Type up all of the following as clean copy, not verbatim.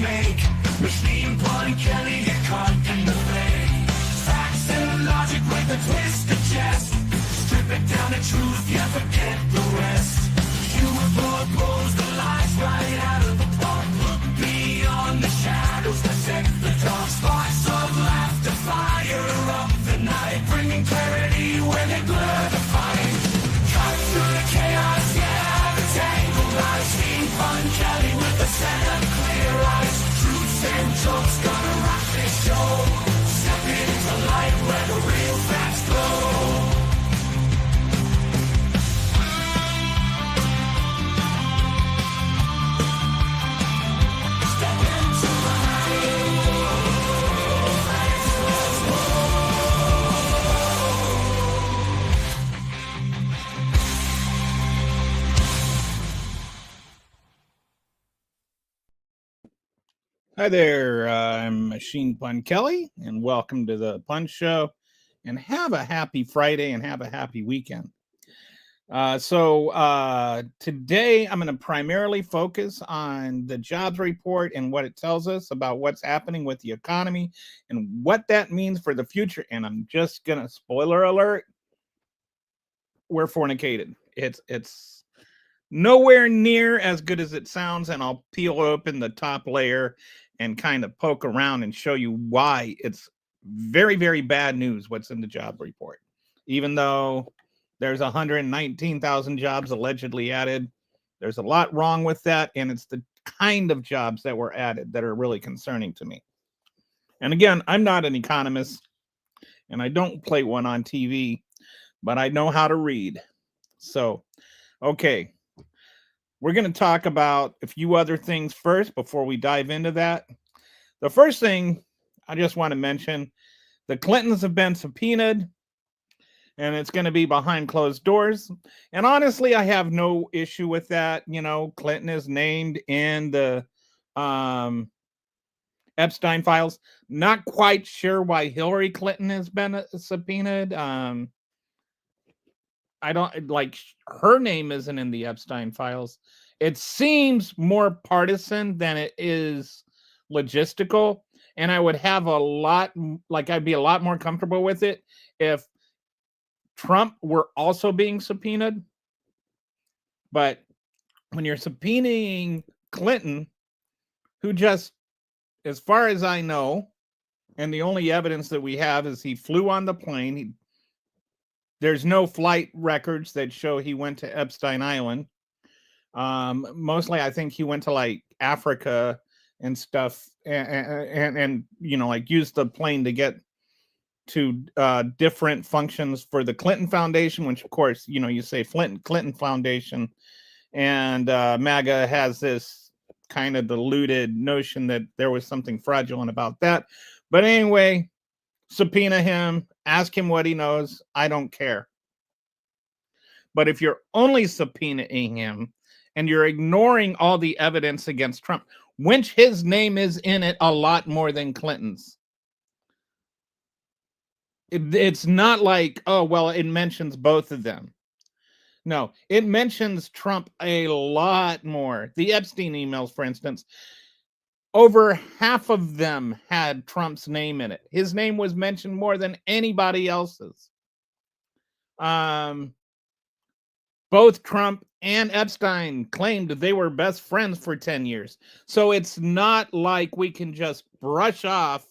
make. Machine Pun Kelly get caught in the fake. Facts and logic with a twist of chest. Strip it down to truth, you forget the rest. Humor pulls the lies right out of the park. Look beyond the shadows that set the dark. Sparks of laughter fire up the night, bringing clarity when they blur the fight. Cut through the chaos, yeah, the tangled lies. Machine Pun Kelly with a set of clear eyes. Truths and jokes gonna rock this show. Step into light where the real facts glow. Hi there, I'm Machine Pun Kelly, and welcome to the Pun Show. And have a happy Friday and have a happy weekend. Today I'm going to primarily focus on the jobs report and what it tells us about what's happening with the economy and what that means for the future. And I'm just going to, spoiler alert, we're fornicated. It's nowhere near as good as it sounds, and I'll peel open the top layer and kind of poke around and show you why it's very, very bad news what's in the job report. Even though there's 119,000 jobs allegedly added, there's a lot wrong with that, and it's the kind of jobs that were added that are really concerning to me. And again, I'm not an economist, and I don't play one on TV, but I know how to read. So, okay. We're going to talk about a few other things first before we dive into that. The first thing I just want to mention, the Clintons have been subpoenaed, and it's going to be behind closed doors. And honestly, I have no issue with that. You know, Clinton is named in the Epstein files. Not quite sure why Hillary Clinton has been subpoenaed. I don't like her name isn't in the Epstein files. It seems more partisan than it is logistical. And I would have I'd be a lot more comfortable with it if Trump were also being subpoenaed. But when you're subpoenaing Clinton, who just, as far as I know, and the only evidence that we have is he flew on the plane. There's no flight records that show he went to Epstein Island. Mostly, I think he went to like Africa and stuff, and you know, like used the plane to get to different functions for the Clinton Foundation, which of course, you know, you say Clinton Foundation, and MAGA has this kind of diluted notion that there was something fraudulent about that. But anyway, subpoena him, ask him what he knows. I don't care. But if you're only subpoenaing him and you're ignoring all the evidence against Trump, which his name is in it a lot more than Clinton's. It's not like, oh, well, it mentions both of them. No, it mentions Trump a lot more. The Epstein emails, for instance, over half of them had Trump's name in it. His name was mentioned more than anybody else's. Both Trump and Epstein claimed they were best friends for 10 years. So it's not like we can just brush off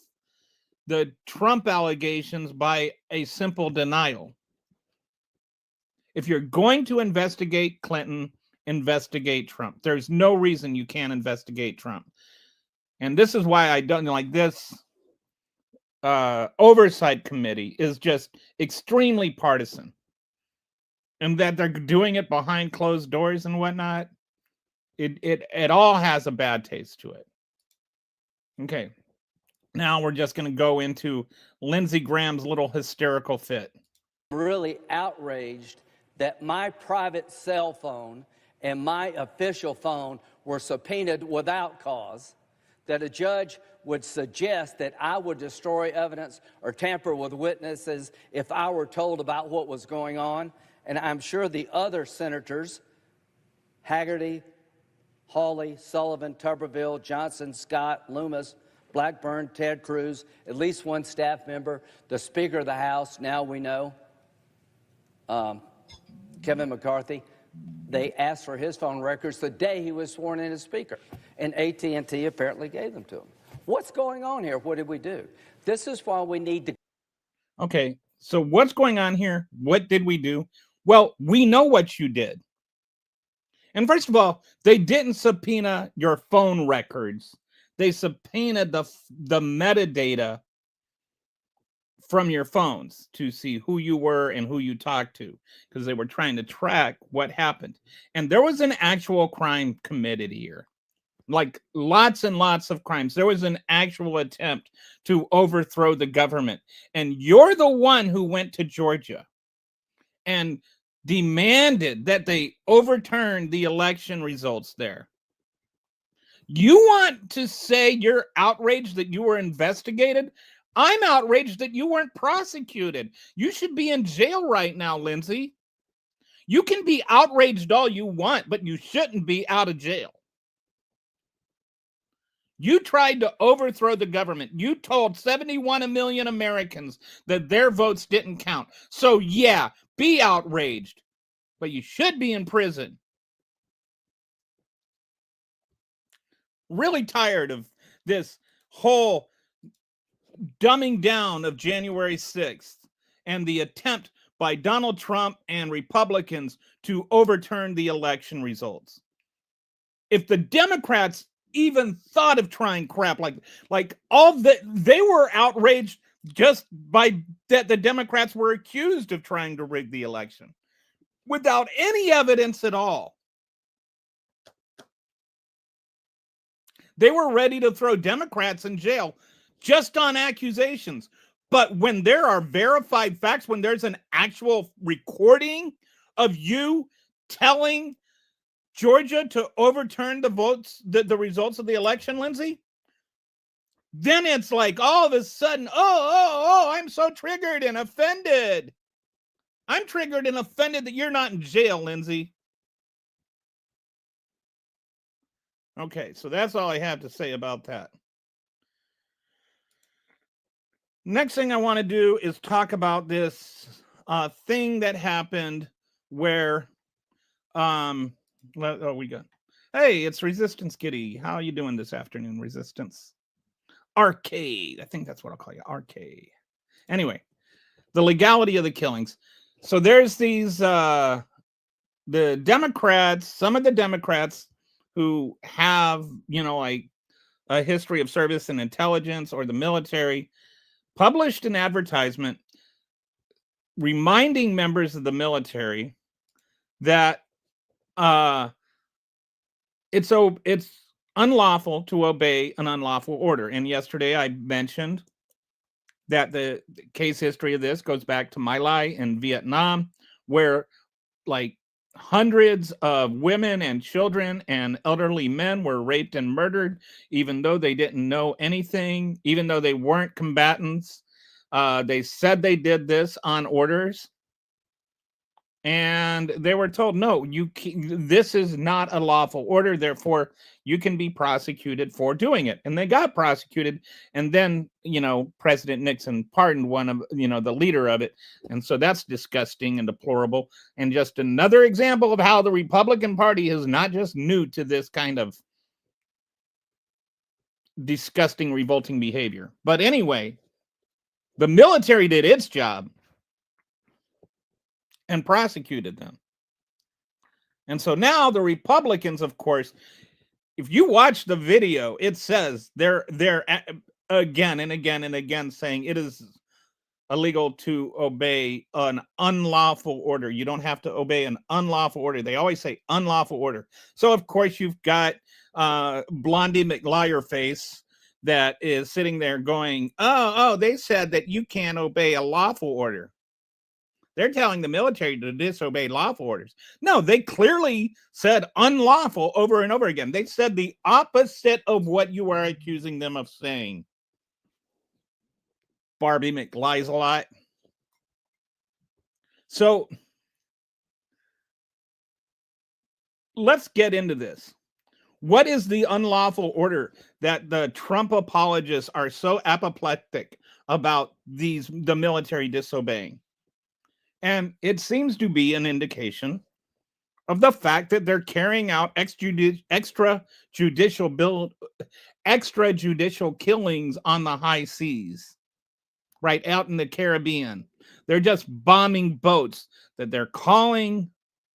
the Trump allegations by a simple denial. If you're going to investigate Clinton, investigate Trump. There's no reason you can't investigate Trump. And this is why I don't like this oversight committee is just extremely partisan. And that they're doing it behind closed doors and whatnot. It all has a bad taste to it. Okay. Now we're just going to go into Lindsey Graham's little hysterical fit. Really outraged that my private cell phone and my official phone were subpoenaed without cause, that a judge would suggest that I would destroy evidence or tamper with witnesses if I were told about what was going on. And I'm sure the other senators, Haggerty, Hawley, Sullivan, Tuberville, Johnson, Scott, Loomis, Blackburn, Ted Cruz, at least one staff member, the Speaker of the House, now we know, Kevin McCarthy. They asked for his phone records the day he was sworn in as Speaker, and AT&T apparently gave them to him. What's going on here? What did we do? This is why we need to... Okay, so what's going on here? What did we do? Well, we know what you did. And first of all, they didn't subpoena your phone records. They subpoenaed the metadata from your phones to see who you were and who you talked to, because they were trying to track what happened. And there was an actual crime committed here. Like lots and lots of crimes. There was an actual attempt to overthrow the government. And you're the one who went to Georgia and demanded that they overturn the election results there. You want to say you're outraged that you were investigated? I'm outraged that you weren't prosecuted. You should be in jail right now, Lindsay. You can be outraged all you want, but you shouldn't be out of jail. You tried to overthrow the government. You told 71 million Americans that their votes didn't count. So yeah, be outraged, but you should be in prison. Really tired of this whole dumbing down of January 6th and the attempt by Donald Trump and Republicans to overturn the election results. If the Democrats even thought of trying crap like all that, they were outraged just by that the Democrats were accused of trying to rig the election without any evidence at all. They were ready to throw Democrats in jail just on accusations. But when there are verified facts, when there's an actual recording of you telling Georgia to overturn the votes, the results of the election, Lindsay, then it's like all of a sudden, I'm so triggered and offended. I'm triggered and offended that you're not in jail, Lindsay. Okay, so that's all I have to say about that. Next thing I want to do is talk about this thing that happened where we got, hey, it's Resistance Kitty. How are you doing this afternoon, Resistance? Arcade. I think that's what I'll call you, Arcade. Anyway, the legality of the killings. So there's these the Democrats, some of the Democrats who have, like a history of service and intelligence or the military, published an advertisement reminding members of the military that it's unlawful to obey an unlawful order. And yesterday I mentioned that the case history of this goes back to My Lai in Vietnam, where like hundreds of women and children and elderly men were raped and murdered, even though they didn't know anything, even though they weren't combatants. They said they did this on orders. And they were told, no, this is not a lawful order. Therefore, you can be prosecuted for doing it. And they got prosecuted. And then, President Nixon pardoned one of, the leader of it. And so that's disgusting and deplorable. And just another example of how the Republican Party is not just new to this kind of disgusting, revolting behavior. But anyway, the military did its job and prosecuted them. And so now the Republicans, of course, if you watch the video, it says they're again and again and again saying it is illegal to obey an unlawful order. You don't have to obey an unlawful order. They always say unlawful order. So of course you've got Blondie McLiarface that is sitting there going, they said that you can't obey a lawful order. They're telling the military to disobey lawful orders. No, they clearly said unlawful over and over again. They said the opposite of what you are accusing them of saying. Barbie McLies a lot. So let's get into this. What is the unlawful order that the Trump apologists are so apoplectic about the military disobeying? And it seems to be an indication of the fact that they're carrying out extrajudicial killings on the high seas, right out in the Caribbean. They're just bombing boats that they're calling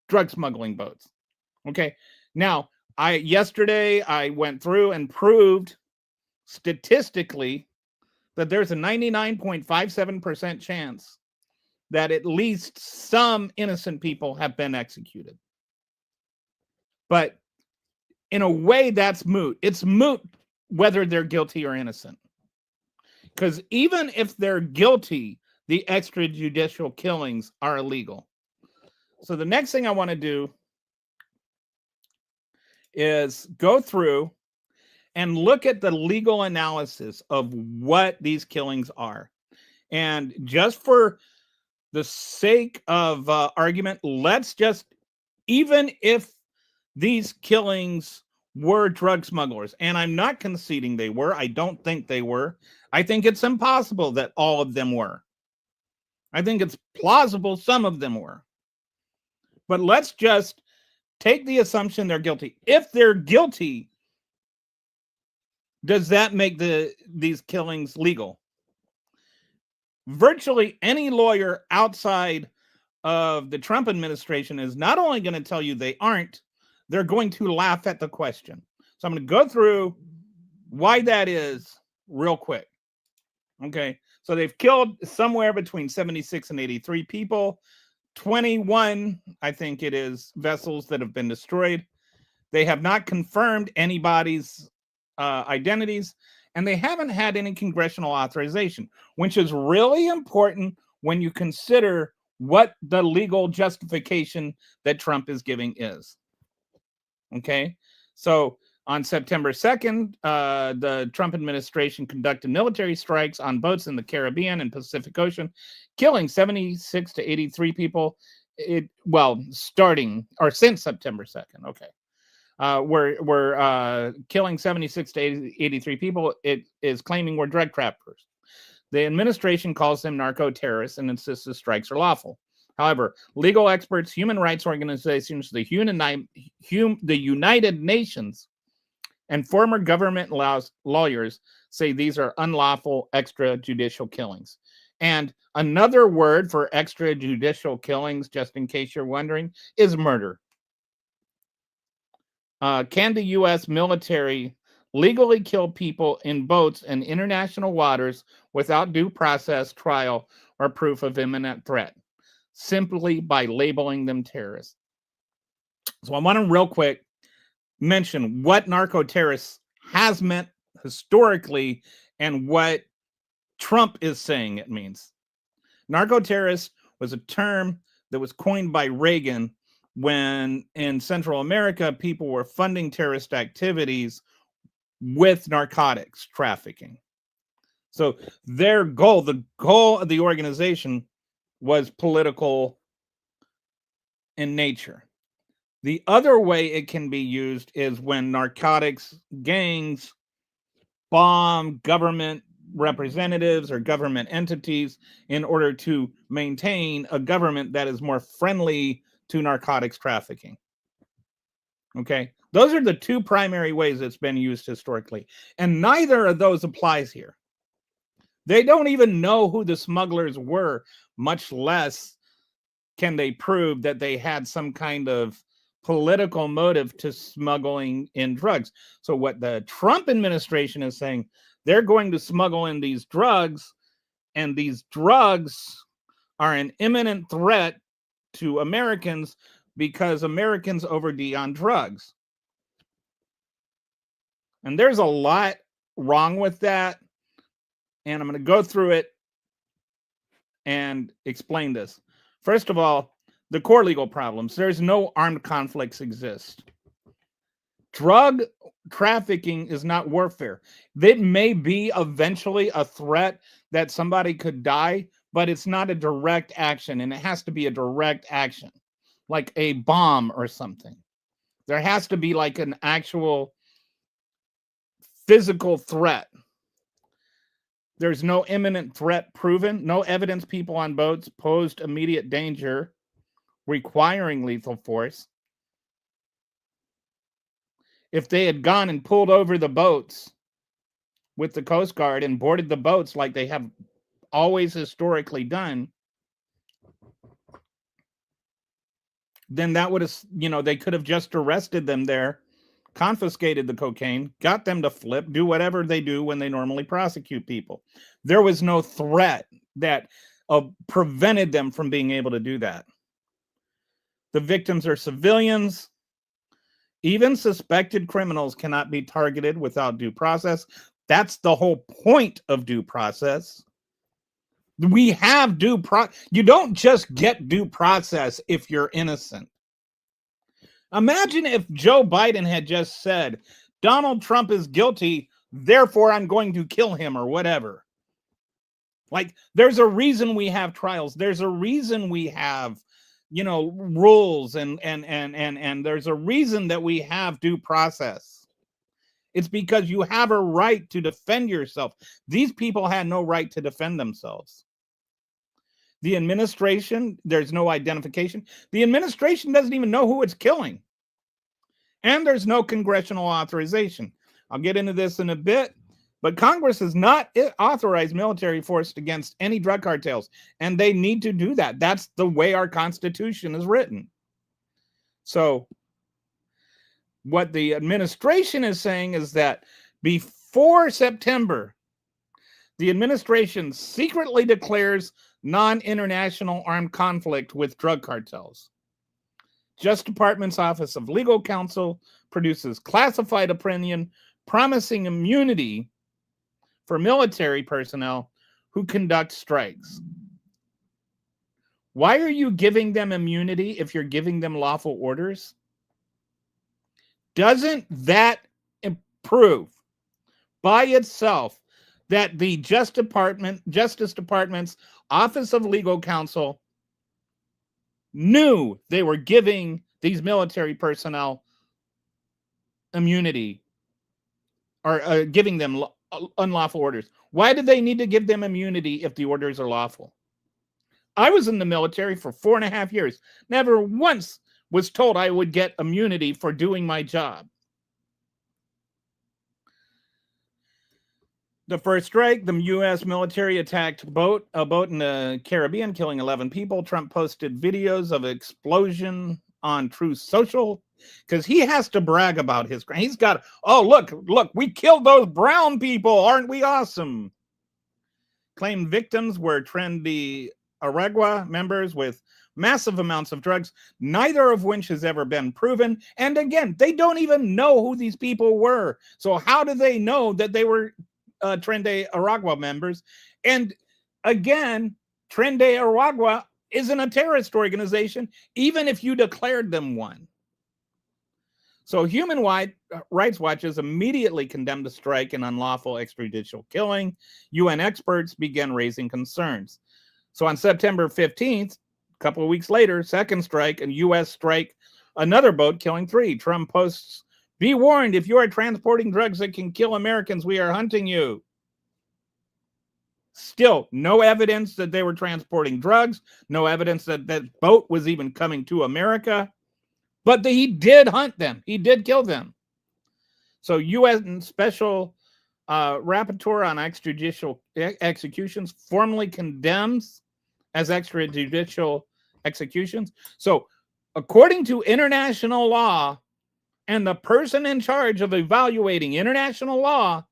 drug smuggling boats. Okay. Now, yesterday I went through and proved statistically that there's a 99.57% chance that at least some innocent people have been executed. But in a way, that's moot. It's moot whether they're guilty or innocent. Because even if they're guilty, the extrajudicial killings are illegal. So the next thing I want to do is go through and look at the legal analysis of what these killings are. And just for the sake of argument, let's just, even if these killings were drug smugglers, and I'm not conceding they were, I don't think they were. I think it's impossible that all of them were. I think it's plausible some of them were. But let's just take the assumption they're guilty. If they're guilty, does that make these killings legal? Virtually any lawyer outside of the Trump administration is not only going to tell you they aren't, they're going to laugh at the question. So I'm going to go through why that is real quick. Okay. So they've killed somewhere between 76 and 83 people, 21, I think it is, vessels that have been destroyed. They have not confirmed anybody's identities, and they haven't had any congressional authorization, which is really important when you consider what the legal justification that Trump is giving is. Okay, so on September 2nd, the Trump administration conducted military strikes on boats in the Caribbean and Pacific Ocean, killing 76 to 83 people. Starting or since September 2nd. Okay. We're killing 76 to 83 people. It is claiming we're drug traffickers. The administration calls them narco-terrorists and insists the strikes are lawful. However, legal experts, human rights organizations, the United Nations, and former government lawyers say these are unlawful extrajudicial killings. And another word for extrajudicial killings, just in case you're wondering, is murder. Can the U.S. military legally kill people in boats in international waters without due process, trial, or proof of imminent threat, simply by labeling them terrorists? So I want to real quick mention what narco-terrorists has meant historically and what Trump is saying it means. Narco-terrorist was a term that was coined by Reagan when in Central America, people were funding terrorist activities with narcotics trafficking. So their goal, the goal of the organization, was political in nature. The other way it can be used is when narcotics gangs bomb government representatives or government entities in order to maintain a government that is more friendly to narcotics trafficking. Okay, those are the two primary ways it's been used historically, and neither of those applies here. They don't even know who the smugglers were, much less can they prove that they had some kind of political motive to smuggling in drugs. So what the Trump administration is saying, they're going to smuggle in these drugs, and these drugs are an imminent threat to Americans because Americans OD on drugs. And there's a lot wrong with that. And I'm going to go through it and explain this. First of all, the core legal problems. There's no armed conflicts exist. Drug trafficking is not warfare. It may be eventually a threat that somebody could die, but it's not a direct action, and it has to be a direct action, like a bomb or something. There has to be like an actual physical threat. There's no imminent threat proven, no evidence people on boats posed immediate danger requiring lethal force. If they had gone and pulled over the boats with the Coast Guard and boarded the boats like they have always historically done, then that would have, they could have just arrested them there, confiscated the cocaine, got them to flip, do whatever they do when they normally prosecute people. There was no threat that prevented them from being able to do that. The victims are civilians. Even suspected criminals cannot be targeted without due process. That's the whole point of due process. We have due process. You don't just get due process if you're innocent. Imagine if Joe Biden had just said, Donald Trump is guilty, therefore I'm going to kill him or whatever. Like, there's a reason we have trials. There's a reason we have, rules and there's a reason that we have due process. It's because you have a right to defend yourself. These people had no right to defend themselves. The administration, there's no identification. The administration doesn't even know who it's killing. And there's no congressional authorization. I'll get into this in a bit, but Congress has not authorized military force against any drug cartels, and they need to do that. That's the way our Constitution is written. So what the administration is saying is that before September, the administration secretly declares non-international armed conflict with drug cartels. Justice Department's Office of Legal Counsel produces classified opinion promising immunity for military personnel who conduct strikes. Why are you giving them immunity if you're giving them lawful orders? Doesn't that prove by itself that the Justice Department's Office of Legal Counsel knew they were giving these military personnel immunity or giving them unlawful orders? Why did they need to give them immunity if the orders are lawful? I was in the military for 4.5 years. Never once was told I would get immunity for doing my job. The first strike, the U.S. military attacked a boat in the Caribbean, killing 11 people. Trump posted videos of explosion on Truth Social because he has to brag about his crime. He's got, look, we killed those brown people. Aren't we awesome? Claimed victims were trendy Aragua members with massive amounts of drugs, neither of which has ever been proven. And again, they don't even know who these people were. So how do they know that they were Trende Aragua members? And again, Trende Aragua isn't a terrorist organization, even if you declared them one. So Human Rights Watch has immediately condemned the strike and unlawful extrajudicial killing. UN experts began raising concerns. So on September 15th, a couple of weeks later, second strike, a U.S. strike, another boat killing 3. Trump posts, "Be warned, if you are transporting drugs that can kill Americans, we are hunting you." Still, no evidence that they were transporting drugs, no evidence that that boat was even coming to America, but he did hunt them. He did kill them. So U.S. Special Rapporteur on Extrajudicial Executions formally condemns as extrajudicial executions. So according to international law, and the person in charge of evaluating international law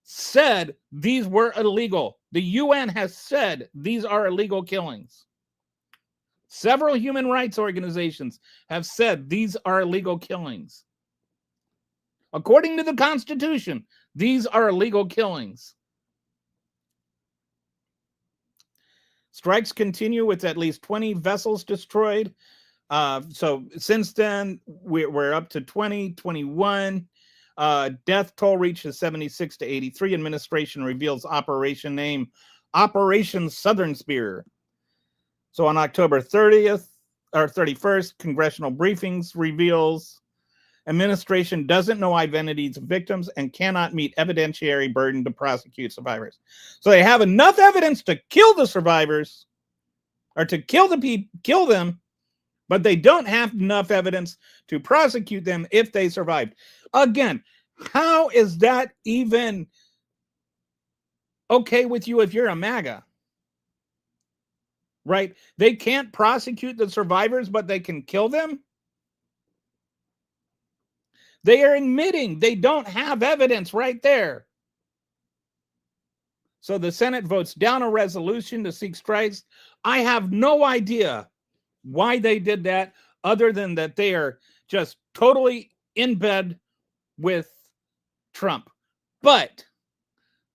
said these were illegal. The UN has said these are illegal killings. Several human rights organizations have said these are illegal killings. According to the Constitution, these are illegal killings. Strikes continue with at least 20 vessels destroyed. So since then, we're up to 21. Death toll reaches 76 to 83. Administration reveals operation name Operation Southern Spear. So on October 30th or 31st, congressional briefings reveals administration doesn't know identities of victims and cannot meet evidentiary burden to prosecute survivors. So they have enough evidence to kill the survivors or to kill them, but they don't have enough evidence to prosecute them if they survived. Again, how is that even okay with you if you're a MAGA? Right? They can't prosecute the survivors, but they can kill them. They are admitting they don't have evidence right there. So the Senate votes down a resolution to seek strikes. I have no idea why they did that, other than that they are just totally in bed with Trump. But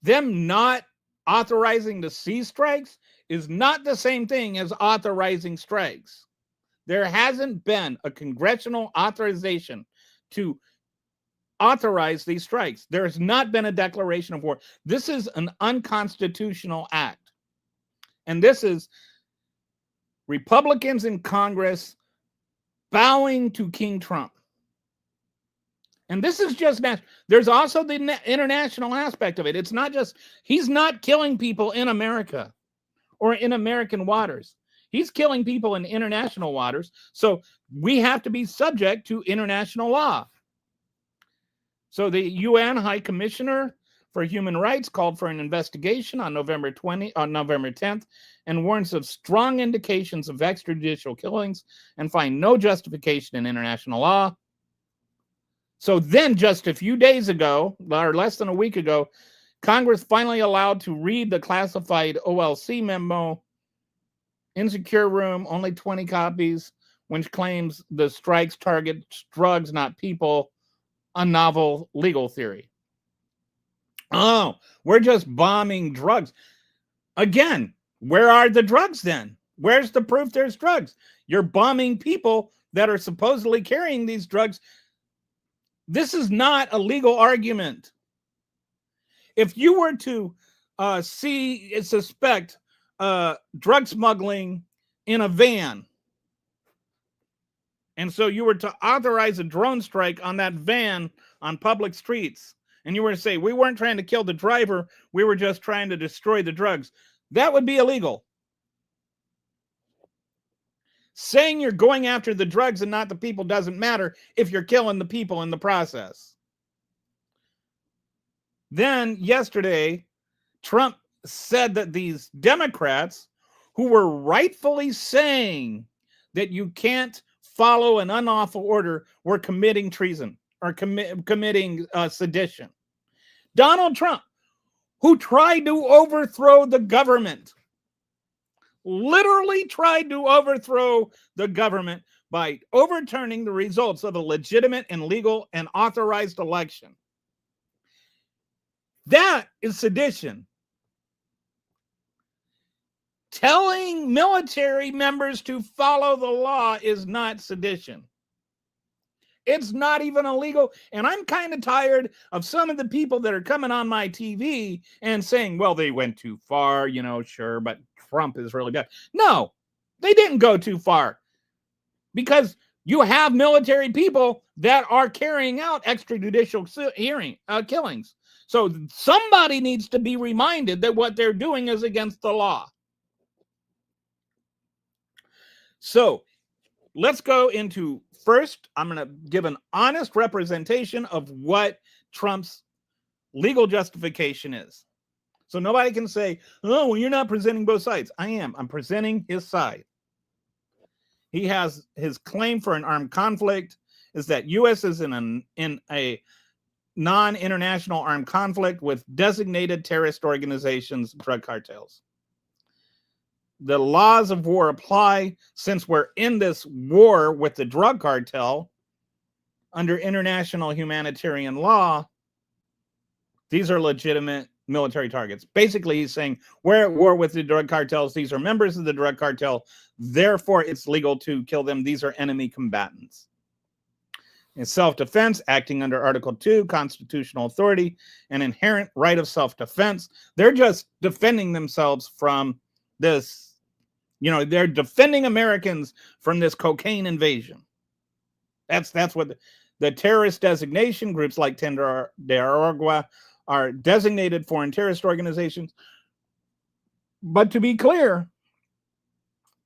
them not authorizing the sea strikes is not the same thing as authorizing strikes. There hasn't been a congressional authorization to authorize these strikes. There has not been a declaration of war. This is an unconstitutional act. And this is Republicans in Congress bowing to King Trump. And this is just, there's also the international aspect of it. It's not just, he's not killing people in America or in American waters. He's killing people in international waters. So we have to be subject to international law. So the UN High Commissioner for Human Rights called for an investigation on November 10th and warns of strong indications of extrajudicial killings and find no justification in international law. So then just a few days ago, or less than a week ago, Congress finally allowed to read the classified OLC memo, Insecure Room, only 20 copies, which claims the strikes target drugs, not people, a novel legal theory. Oh, we're just bombing drugs. Again, where are the drugs then? Where's the proof there's drugs? You're bombing people that are supposedly carrying these drugs. This is not a legal argument. If you were to suspect drug smuggling in a van, and so you were to authorize a drone strike on that van on public streets, and you were to say, we weren't trying to kill the driver, we were just trying to destroy the drugs, that would be illegal. Saying you're going after the drugs and not the people doesn't matter if you're killing the people in the process. Then yesterday, Trump said that these Democrats who were rightfully saying that you can't follow an unlawful order were committing treason or committing sedition. Donald Trump, who tried to overthrow the government, literally tried to overthrow the government by overturning the results of a legitimate and legal and authorized election. That is sedition. Telling military members to follow the law is not sedition. It's not even illegal. And I'm kind of tired of some of the people that are coming on my TV and saying, well, they went too far, sure, but Trump is really good. No, they didn't go too far, because you have military people that are carrying out extrajudicial killings. So somebody needs to be reminded that what they're doing is against the law. So let's go into, first, I'm going to give an honest representation of what Trump's legal justification is. So nobody can say, oh, well, you're not presenting both sides. I am. I'm presenting his side. He has his claim for an armed conflict is that U.S. is in a non-international armed conflict with designated terrorist organizations, drug cartels. The laws of war apply since we're in this war with the drug cartel under international humanitarian law. These are legitimate military targets. Basically, he's saying we're at war with the drug cartels. These are members of the drug cartel. Therefore, it's legal to kill them. These are enemy combatants. In self-defense, acting under Article 2, constitutional authority, an inherent right of self-defense. They're just defending themselves from this. They're defending Americans from this cocaine invasion. That's what The terrorist designation, groups like Tender de Aragua are designated foreign terrorist organizations. But to be clear,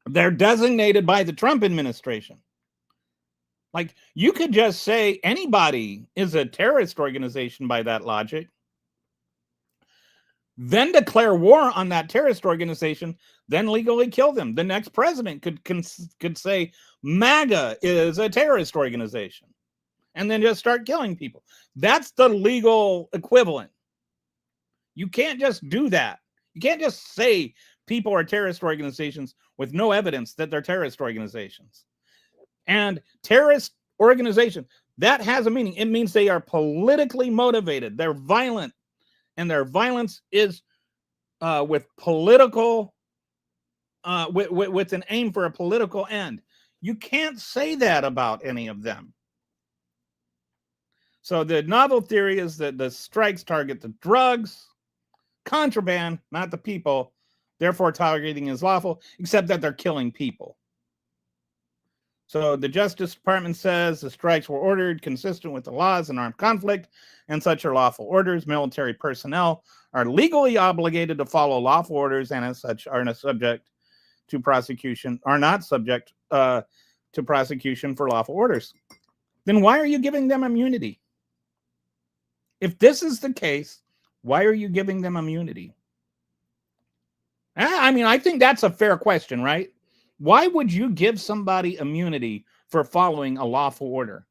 they're designated by the Trump administration. Like, you could just say anybody is a terrorist organization by that logic, then declare war on that terrorist organization, then legally kill them. The next president could say MAGA is a terrorist organization, and then just start killing people. That's the legal equivalent. You can't just do that. You can't just say people are terrorist organizations with no evidence that they're terrorist organizations. And terrorist organization, that has a meaning. It means they are politically motivated. They're violent, and their violence is with political, with an aim for a political end. You can't say that about any of them. So the novel theory is that the strikes target the drugs, contraband, not the people. Therefore, targeting is lawful, except that they're killing people. So the Justice Department says the strikes were ordered consistent with the laws in armed conflict, and such are lawful orders. Military personnel are legally obligated to follow lawful orders, and as such are not subject to prosecution. Are not subject to prosecution for lawful orders. Then why are you giving them immunity? If this is the case, why are you giving them immunity? I mean, I think that's a fair question, right? Why would you give somebody immunity for following a lawful order?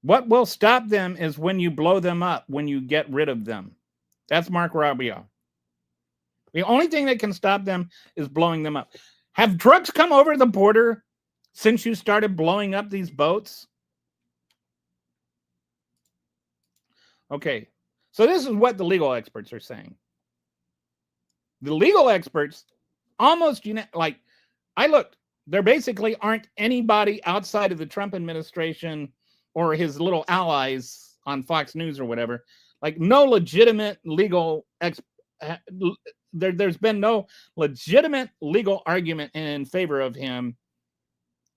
What will stop them is when you blow them up, when you get rid of them. That's Mark Rubio. The only thing that can stop them is blowing them up. Have drugs come over the border since you started blowing up these boats? Okay, so this is what the legal experts are saying. The legal experts almost, like, I looked, there basically aren't anybody outside of the Trump administration or his little allies on Fox News or whatever, like no legitimate legal, there's been no legitimate legal argument in favor of him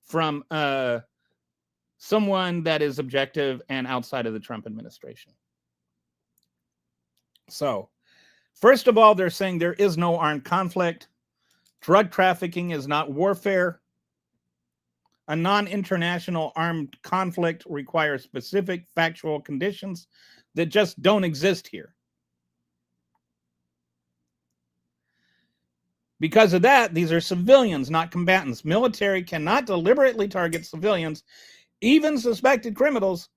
from someone that is objective and outside of the Trump administration. So, first of all, they're saying there is no armed conflict. Drug trafficking is not warfare. A non-international armed conflict requires specific factual conditions that just don't exist here. Because of that, these are civilians, not combatants. Military cannot deliberately target civilians, even suspected criminals,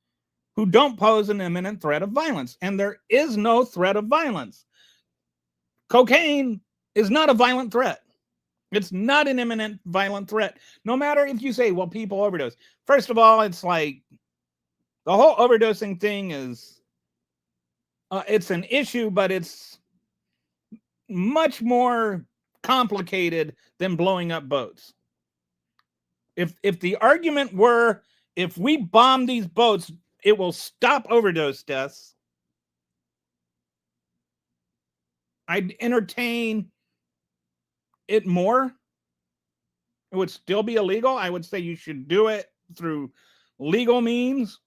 who don't pose an imminent threat of violence. And there is no threat of violence. Cocaine is not a violent threat. It's not an imminent violent threat. No matter if you say, well, people overdose. First of all, it's like the whole overdosing thing is, it's an issue, but it's much more complicated than blowing up boats. If the argument were, if we bomb these boats, it will stop overdose deaths, I'd entertain it more. It would still be illegal. I would say you should do it through legal means.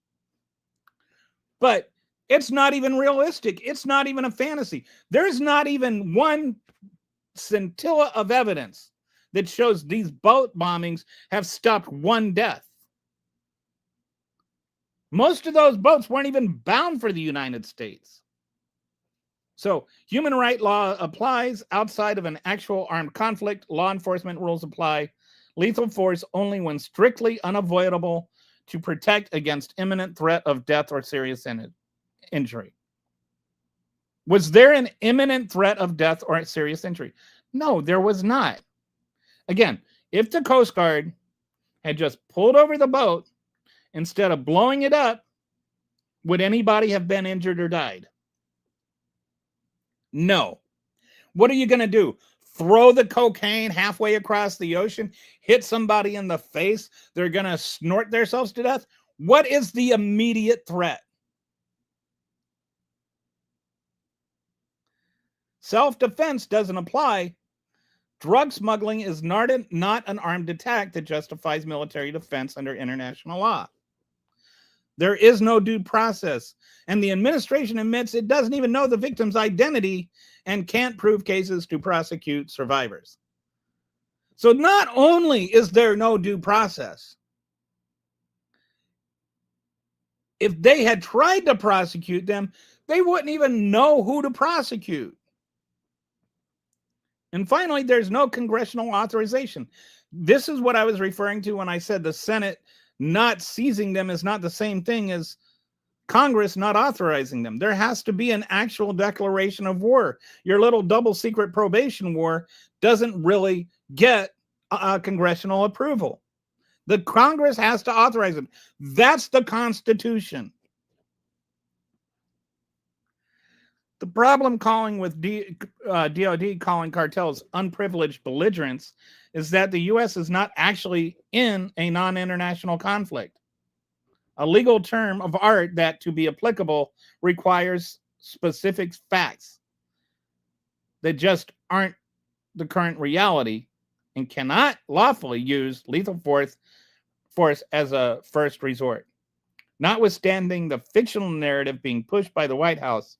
But it's not even realistic. It's not even a fantasy. There's not even one scintilla of evidence that shows these boat bombings have stopped one death. Most of those boats weren't even bound for the United States. So human right law applies outside of an actual armed conflict. Law enforcement rules apply. Lethal force only when strictly unavoidable to protect against imminent threat of death or serious injury. Was there an imminent threat of death or serious injury? No, there was not. Again, if the Coast Guard had just pulled over the boat instead of blowing it up, would anybody have been injured or died? No. What are you going to do? Throw the cocaine halfway across the ocean, hit somebody in the face, they're going to snort themselves to death? What is the immediate threat? Self-defense doesn't apply. Drug smuggling is not an armed attack that justifies military defense under international law. There is no due process. And the administration admits it doesn't even know the victim's identity and can't prove cases to prosecute survivors. So not only is there no due process, if they had tried to prosecute them, they wouldn't even know who to prosecute. And finally, there's no congressional authorization. This is what I was referring to when I said the Senate not seizing them is not the same thing as Congress not authorizing them. There has to be an actual declaration of war. Your little double secret probation war doesn't really get congressional approval. The Congress has to authorize it. That's the Constitution. The problem calling with DOD calling cartels unprivileged belligerents is that the U.S. is not actually in a non-international conflict. A legal term of art that, to be applicable, requires specific facts that just aren't the current reality and cannot lawfully use lethal force as a first resort. Notwithstanding the fictional narrative being pushed by the White House,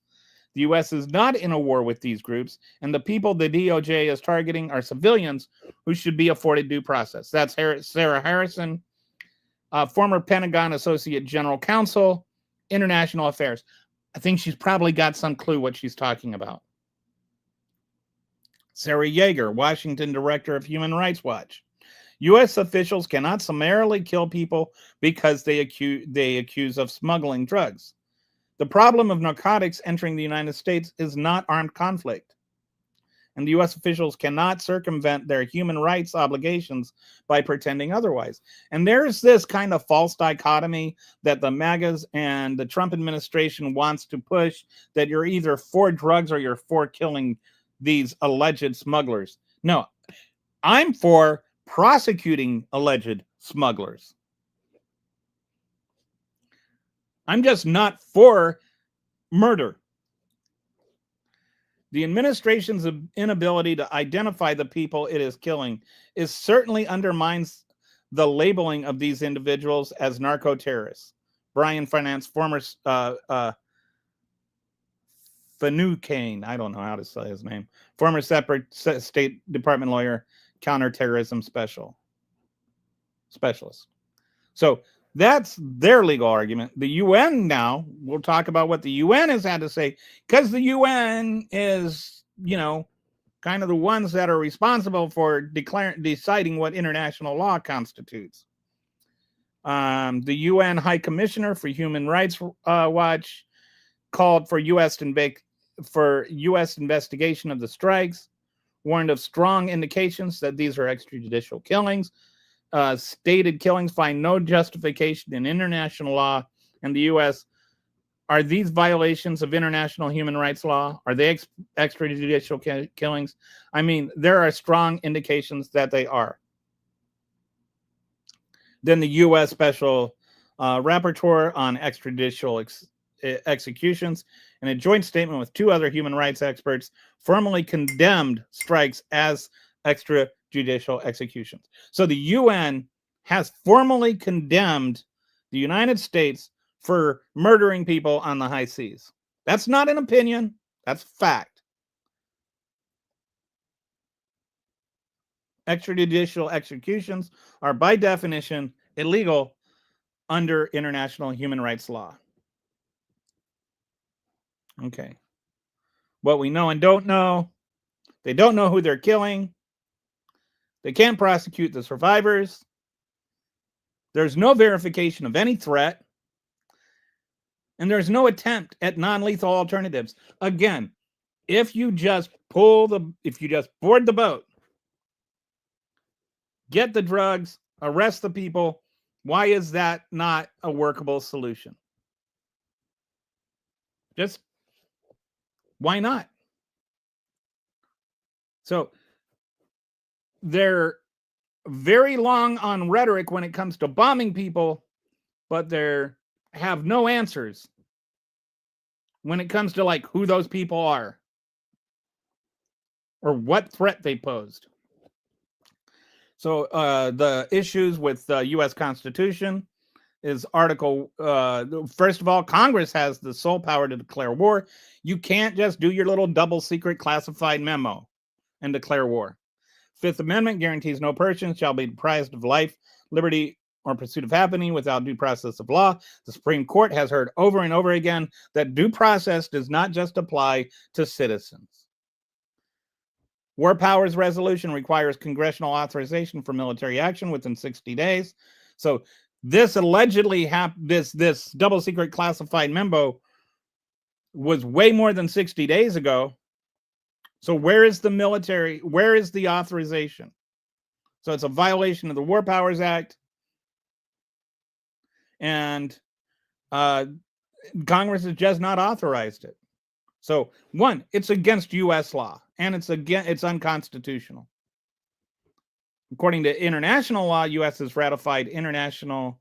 the U.S. is not in a war with these groups, and the people the DOJ is targeting are civilians who should be afforded due process. That's Sarah Harrison, former Pentagon Associate General Counsel, International Affairs. I think she's probably got some clue what she's talking about. Sarah Yeager, Washington Director of Human Rights Watch. U.S. officials cannot summarily kill people because they accuse of smuggling drugs. The problem of narcotics entering the United States is not armed conflict. And the U.S. officials cannot circumvent their human rights obligations by pretending otherwise. And there's this kind of false dichotomy that the MAGAs and the Trump administration wants to push, that you're either for drugs or you're for killing these alleged smugglers. No, I'm for prosecuting alleged smugglers. I'm just not for murder. The administration's inability to identify the people it is killing certainly undermines the labeling of these individuals as narco-terrorists. Brian Finance, former Finucane, I don't know how to say his name, former separate State Department lawyer, counterterrorism specialist. So that's their legal argument. The UN now, we'll talk about what the UN has had to say, because the UN is, kind of the ones that are responsible for deciding what international law constitutes. The UN High Commissioner for Human Rights Watch called for U.S. investigation of the strikes, warned of strong indications that these are extrajudicial killings. Stated killings find no justification in international law and the U.S. Are these violations of international human rights law? Are they extrajudicial killings? I mean, there are strong indications that they are. Then the U.S. Special Rapporteur on Extrajudicial Executions, in a joint statement with two other human rights experts, formally condemned strikes as extrajudicial executions. So the UN has formally condemned the United States for murdering people on the high seas. That's not an opinion, that's fact. Extrajudicial executions are by definition illegal under international human rights law. Okay. What we know and don't know, they don't know who they're killing. They can't prosecute the survivors. There's no verification of any threat. And there's no attempt at non-lethal alternatives. Again, if you just board the boat, get the drugs, arrest the people, why is that not a workable solution? Just why not? So they're very long on rhetoric when it comes to bombing people, but they have no answers when it comes to like who those people are or what threat they posed. So the issues with the U.S. Constitution, is article, first of all, Congress has the sole power to declare war. You can't just do your little double secret classified memo and declare war. Fifth Amendment guarantees no person shall be deprived of life, liberty, or pursuit of happiness without due process of law. The Supreme Court has heard over and over again that due process does not just apply to citizens. War powers resolution requires congressional authorization for military action within 60 days. So this allegedly this double secret classified memo was way more than 60 days ago. So where is the military? Where is the authorization? So it's a violation of the War Powers Act. And Congress has just not authorized it. So one, it's against U.S. law, and it's unconstitutional. According to international law, U.S. has ratified international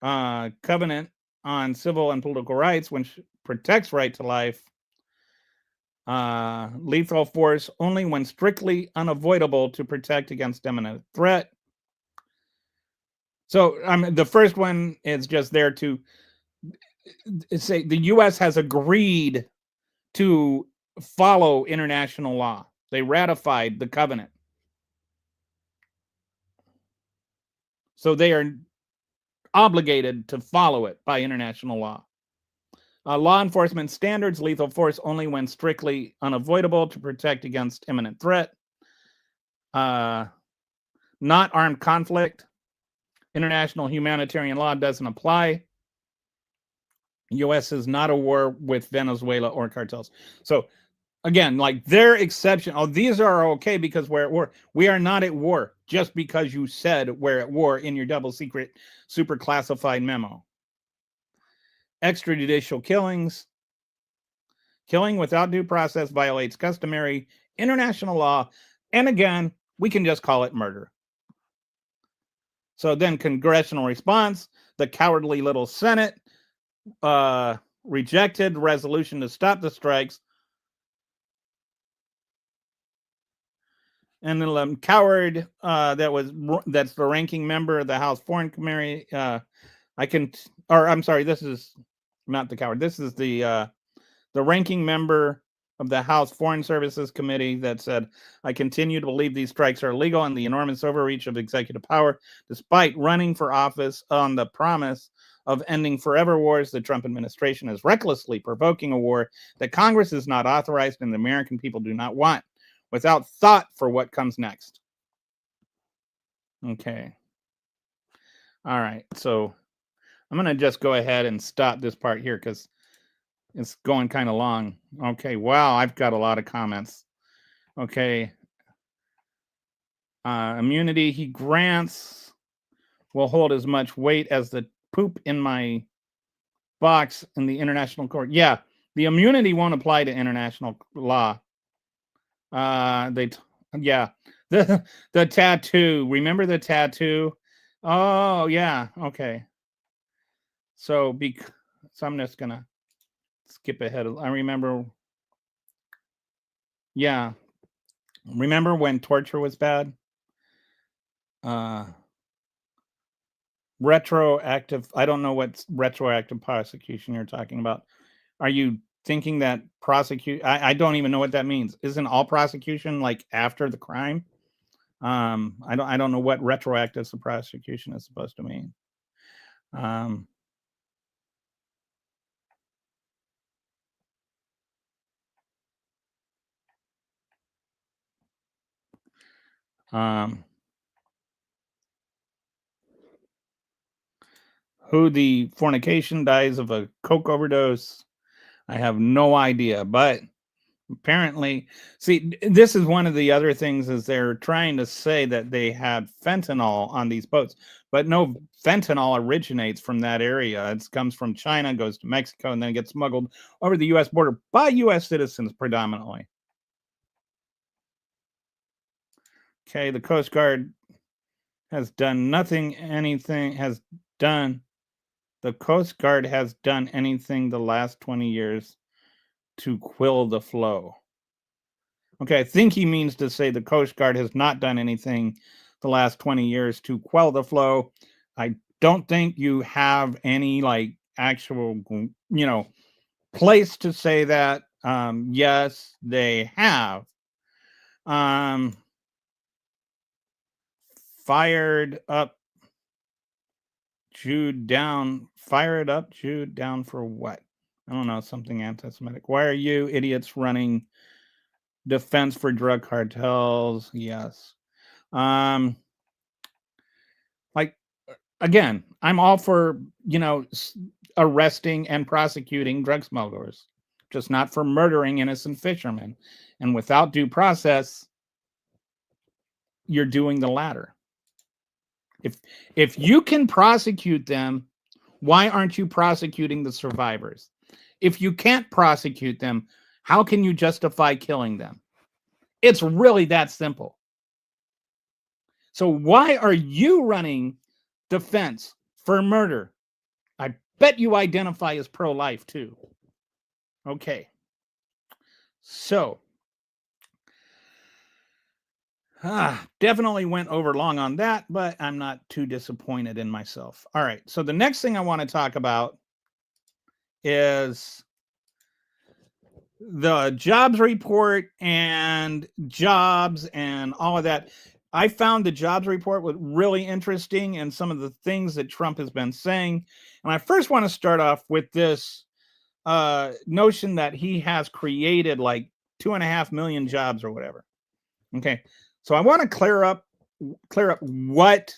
covenant on civil and political rights, which protects right to life. Lethal force only when strictly unavoidable to protect against imminent threat. So the first one is just there to say the U.S. has agreed to follow international law. They ratified the covenant. So they are obligated to follow it by international law. Law enforcement standards, lethal force only when strictly unavoidable to protect against imminent threat. Not armed conflict. International humanitarian law doesn't apply. U.S. is not at war with Venezuela or cartels. So again, like their exception, these are okay because we're at war. We are not at war just because you said we're at war in your double secret, super classified memo. Extrajudicial killings. Killing without due process violates customary international law. And again, we can just call it murder. So then congressional response, the cowardly little Senate rejected resolution to stop the strikes. And the coward that's the ranking member of the House Foreign Committee. This is not the coward. This is the ranking member of the House Foreign Services Committee that said, I continue to believe these strikes are illegal and the enormous overreach of executive power, despite running for office on the promise of ending forever wars. The Trump administration is recklessly provoking a war that Congress is not authorized and the American people do not want, without thought for what comes next. Okay. All right. So I'm going to just go ahead and stop this part here because it's going kind of long. Okay. Wow. I've got a lot of comments. Okay. Immunity he grants will hold as much weight as the poop in my box in the international court. Yeah. The immunity won't apply to international law. The tattoo. Remember the tattoo? Oh yeah. Okay. So I'm just gonna skip ahead. I remember. Yeah. Remember when torture was bad? Retroactive. I don't know what retroactive prosecution you're talking about. Are you thinking that I don't even know what that means. Isn't all prosecution like after the crime? I don't know what retroactive prosecution is supposed to mean. Who the fornication dies of a coke overdose? I have no idea, but apparently, see, this is one of the other things is they're trying to say that they had fentanyl on these boats, but no, fentanyl originates from that area. It comes from China, goes to Mexico, and then gets smuggled over the U.S. border by U.S. citizens predominantly. Okay, the Coast Guard has done the Coast Guard has done anything the last 20 years to quell the flow. Okay, I think he means to say the Coast Guard has not done anything the last 20 years to quell the flow. I don't think you have any like actual, place to say that. Yes, they have. Um, fired up Jude down. Fired up Jude down for what? I don't know, something anti-Semitic. Why are you idiots running defense for drug cartels? Yes. Um, like again, I'm all for arresting and prosecuting drug smugglers, just not for murdering innocent fishermen. And without due process, you're doing the latter. If you can prosecute them, why aren't you prosecuting the survivors? If you can't prosecute them, how can you justify killing them? It's really that simple. So why are you running defense for murder? I bet you identify as pro-life too. Okay. So, definitely went over long on that, but I'm not too disappointed in myself. All right. So the next thing I want to talk about is the jobs report and jobs and all of that. I found the jobs report was really interesting and some of the things that Trump has been saying. And I first want to start off with this notion that he has created like 2.5 million jobs or whatever. Okay. So I want to clear up what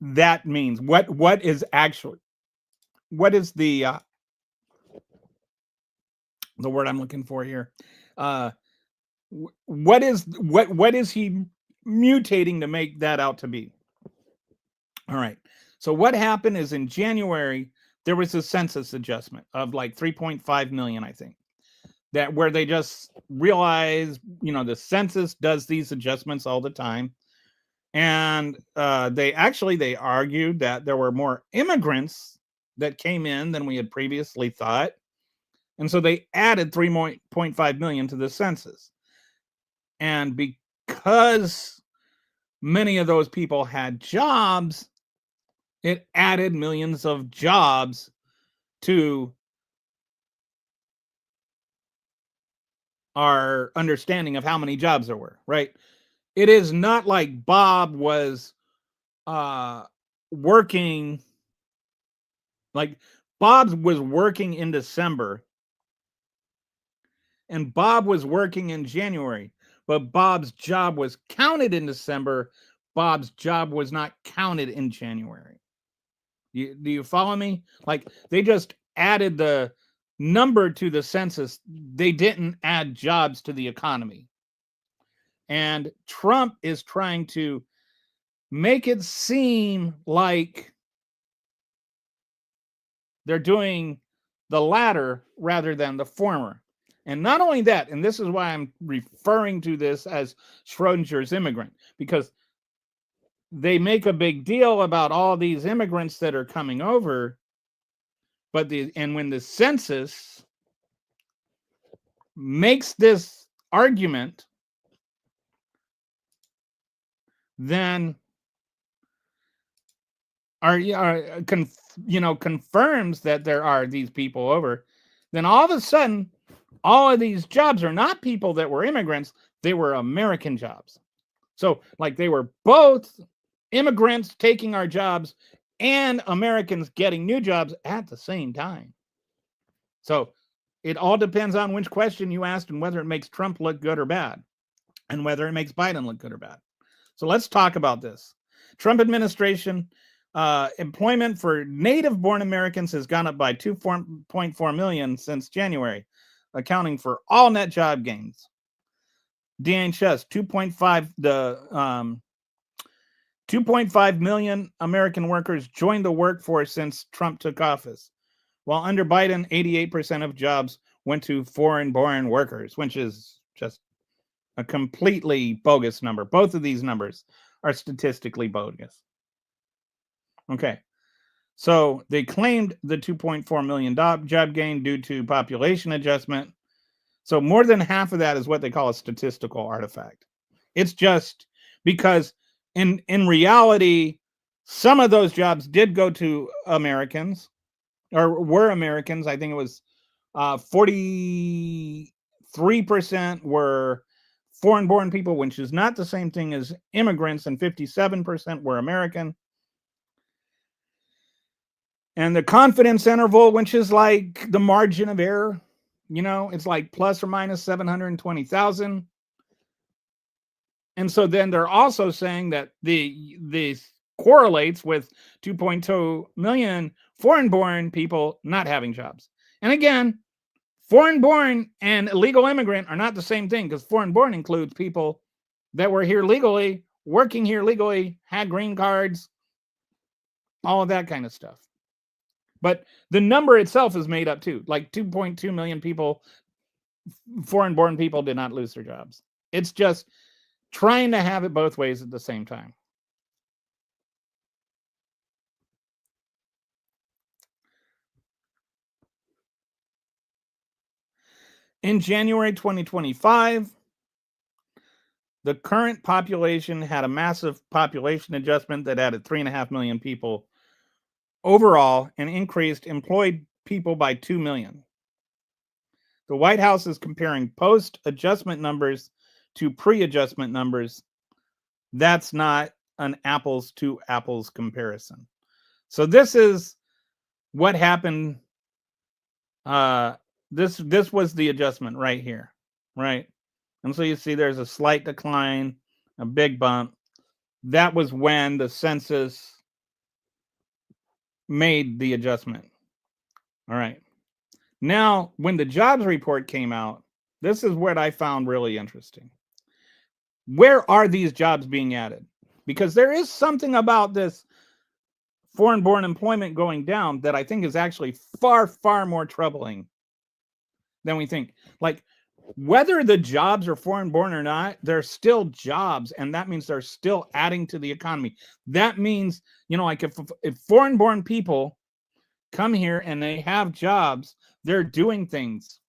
that means. What is actually, what is the word I'm looking for here? What is he mutating to make that out to be? All right. So what happened is in January there was a census adjustment of like 3.5 million, I think, that where they just realized, the census does these adjustments all the time. And they argued that there were more immigrants that came in than we had previously thought. And so they added 3.5 million to the census. And because many of those people had jobs, it added millions of jobs to our understanding of how many jobs there were, right? It is not like Bob was working, like Bob was working in December and Bob was working in January, but Bob's job was counted in December. Bob's job was not counted in January. Do you follow me? Like they just added the number to the census. They didn't add jobs to the economy. And Trump is trying to make it seem like they're doing the latter rather than the former. And not only that, and this is why I'm referring to this as Schrodinger's immigrant, because they make a big deal about all these immigrants that are coming over, but when the census makes this argument, then confirms that there are these people over, then all of a sudden all of these jobs are not people that were immigrants, they were American jobs. So like they were both immigrants taking our jobs and Americans getting new jobs at the same time. So it all depends on which question you asked and whether it makes Trump look good or bad and whether it makes Biden look good or bad. So let's talk about this. Trump administration employment for native-born Americans has gone up by 2.4 million since January, accounting for all net job gains. DHS 2.5 million American workers joined the workforce since Trump took office, while under Biden, 88% of jobs went to foreign-born workers, which is just a completely bogus number. Both of these numbers are statistically bogus. Okay. So they claimed the 2.4 million job gain due to population adjustment. So more than half of that is what they call a statistical artifact. It's just because in reality, Some of those jobs did go to Americans or were Americans. I think it was 43% were foreign born people, which is not the same thing as immigrants, and 57% were American. And the confidence interval, which is like the margin of error, it's like plus or minus 720,000. And so then they're also saying that the correlates with 2.2 million foreign born people not having jobs. And again, foreign born and illegal immigrant are not the same thing, because foreign born includes people that were here legally, working here legally, had green cards, all of that kind of stuff. But the number itself is made up too. Like 2.2 million people, foreign born people, did not lose their jobs. It's just trying to have it both ways at the same time. In January 2025, the current population had a massive population adjustment that added 3.5 million people overall and increased employed people by 2 million. The White House is comparing post-adjustment numbers to pre-adjustment numbers. That's not an apples to apples comparison. So this is what happened. This was the adjustment right here, right? And so you see there's a slight decline, a big bump. That was when the census made the adjustment. All right. Now, when the jobs report came out, this is what I found really interesting. Where are these jobs being added? Because there is something about this foreign-born employment going down that I think is actually far, far more troubling than we think. Like, whether the jobs are foreign-born or not, they're still jobs, and that means they're still adding to the economy. That means, like if foreign-born people come here and they have jobs, they're doing things.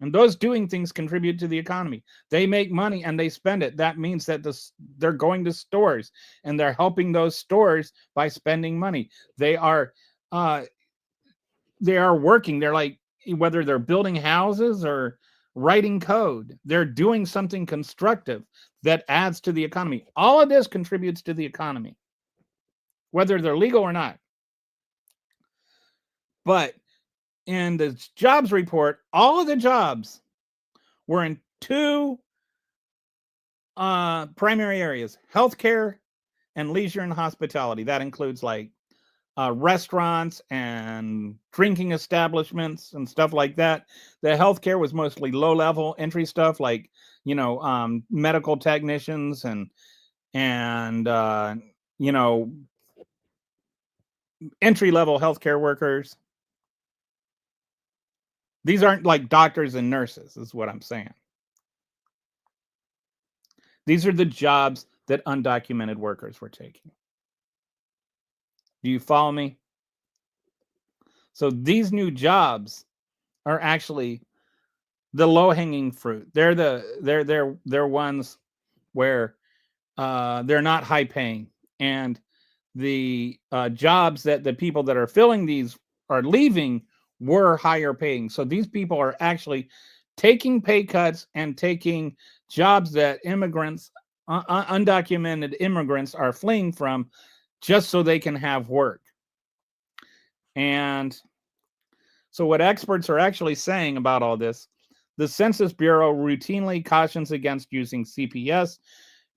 And those doing things contribute to the economy. They make money and they spend it. That means that they're going to stores and they're helping those stores by spending money. They are working. They're like, whether they're building houses or writing code, they're doing something constructive that adds to the economy. All of this contributes to the economy, whether they're legal or not. But in the jobs report, all of the jobs were in two primary areas: healthcare and leisure and hospitality. That includes like restaurants and drinking establishments and stuff like that. The healthcare was mostly low-level entry stuff, like medical technicians and entry-level healthcare workers. These aren't like doctors and nurses, is what I'm saying. These are the jobs that undocumented workers were taking. Do you follow me? So these new jobs are actually the low-hanging fruit. They're ones where they're not high paying, and the jobs that the people that are filling these are leaving were higher paying. So these people are actually taking pay cuts and taking jobs that immigrants, undocumented immigrants, are fleeing from, just so they can have work. And so what experts are actually saying about all this: the Census Bureau routinely cautions against using CPS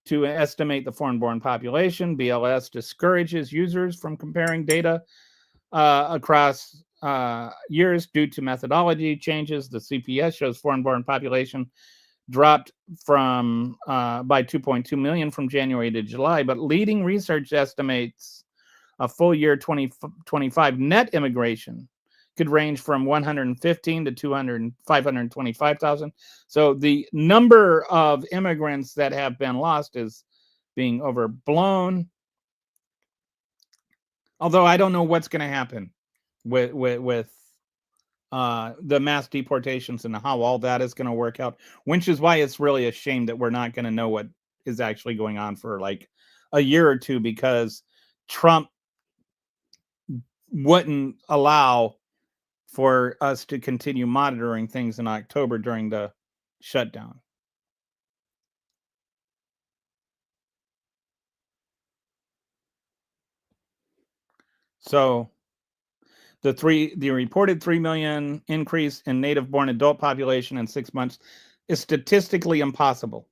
to estimate the foreign-born population. BLS discourages users from comparing data across years due to methodology changes. The CPS shows foreign-born population dropped from by 2.2 million from January to July, but leading research estimates a full year 2025 net immigration could range from 115 to 525,000. So the number of immigrants that have been lost is being overblown. Although I don't know what's going to happen with the mass deportations and how all that is going to work out, which is why it's really a shame that we're not going to know what is actually going on for like a year or two, because Trump wouldn't allow for us to continue monitoring things in October during the shutdown. So the reported 3 million increase in native-born adult population in 6 months is statistically impossible.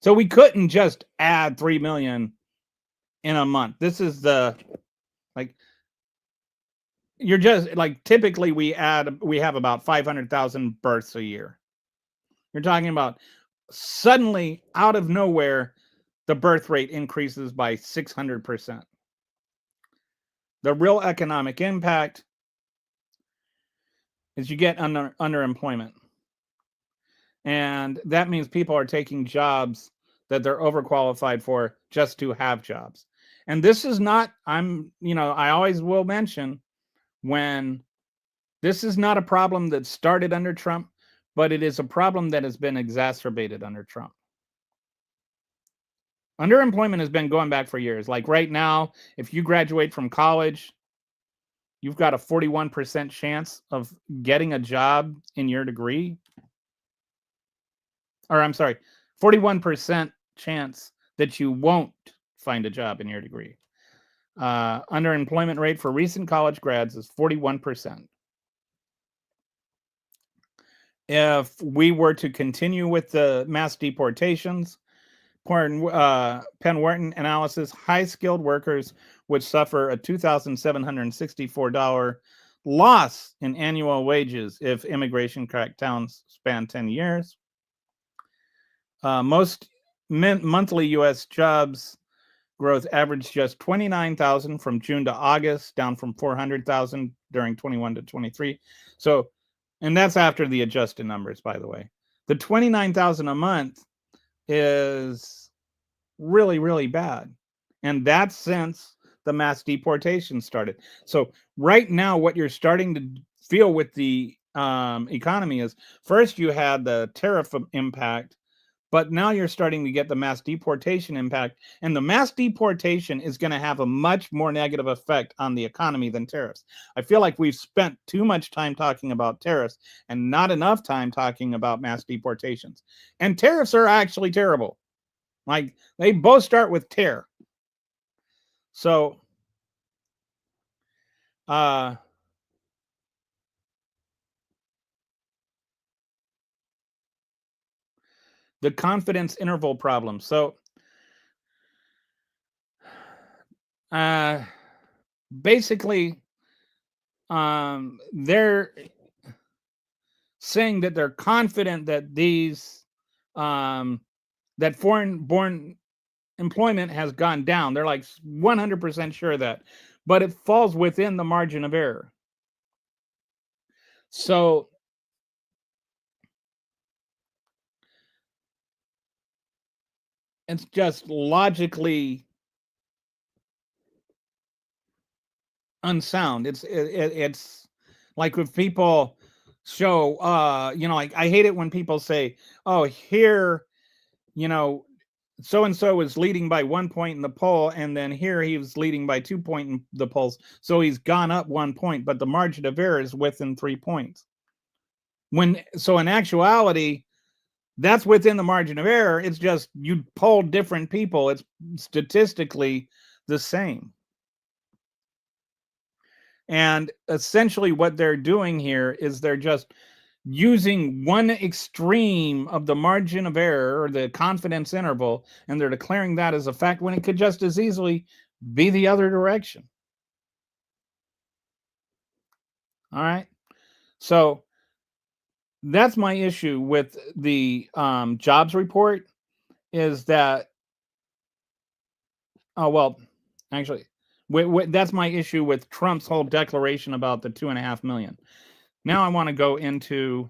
So we couldn't just add 3 million in a month. This is the like you're just like typically we have about 500,000 births a year. You're talking about suddenly out of nowhere the birth rate increases by 600%. The real economic impact is you get underemployment. And that means people are taking jobs that they're overqualified for just to have jobs. And this is not, I always will mention when this is not a problem that started under Trump, but it is a problem that has been exacerbated under Trump. Underemployment has been going back for years. Like right now, if you graduate from college, you've got a 41% chance of getting a job in your degree. Or I'm sorry, 41% chance that you won't find a job in your degree. Underemployment rate for recent college grads is 41%. If we were to continue with the mass deportations, Penn Wharton analysis, high-skilled workers would suffer a $2,764 loss in annual wages if immigration crackdowns span 10 years. Most monthly U.S. jobs growth averaged just 29,000 from June to August, down from 400,000 during 21 to 23. So, and that's after the adjusted numbers, by the way. The 29,000 a month is really, really bad. And that's since the mass deportation started. So right now, what you're starting to feel with the economy is first you had the tariff impact, but now you're starting to get the mass deportation impact. And the mass deportation is going to have a much more negative effect on the economy than tariffs. I feel like we've spent too much time talking about tariffs and not enough time talking about mass deportations. And tariffs are actually terrible. Like they both start with tear. So the confidence interval problem. So basically they're saying that they're confident that these that foreign born employment has gone down. They're like 100% sure of that, but it falls within the margin of error. So it's just logically unsound. It's like if people show like I hate it when people say, oh, here, so and so is leading by 1 point in the poll, and then here he was leading by 2 points in the polls. So he's gone up 1 point, but the margin of error is within 3 points. So in actuality, that's within the margin of error. It's just you poll different people. It's statistically the same. And essentially what they're doing here is they're just using one extreme of the margin of error or the confidence interval, and they're declaring that as a fact when it could just as easily be the other direction. All right. So that's my issue with the jobs report is that, actually, that's my issue with Trump's whole declaration about the 2.5 million. Now I want to go into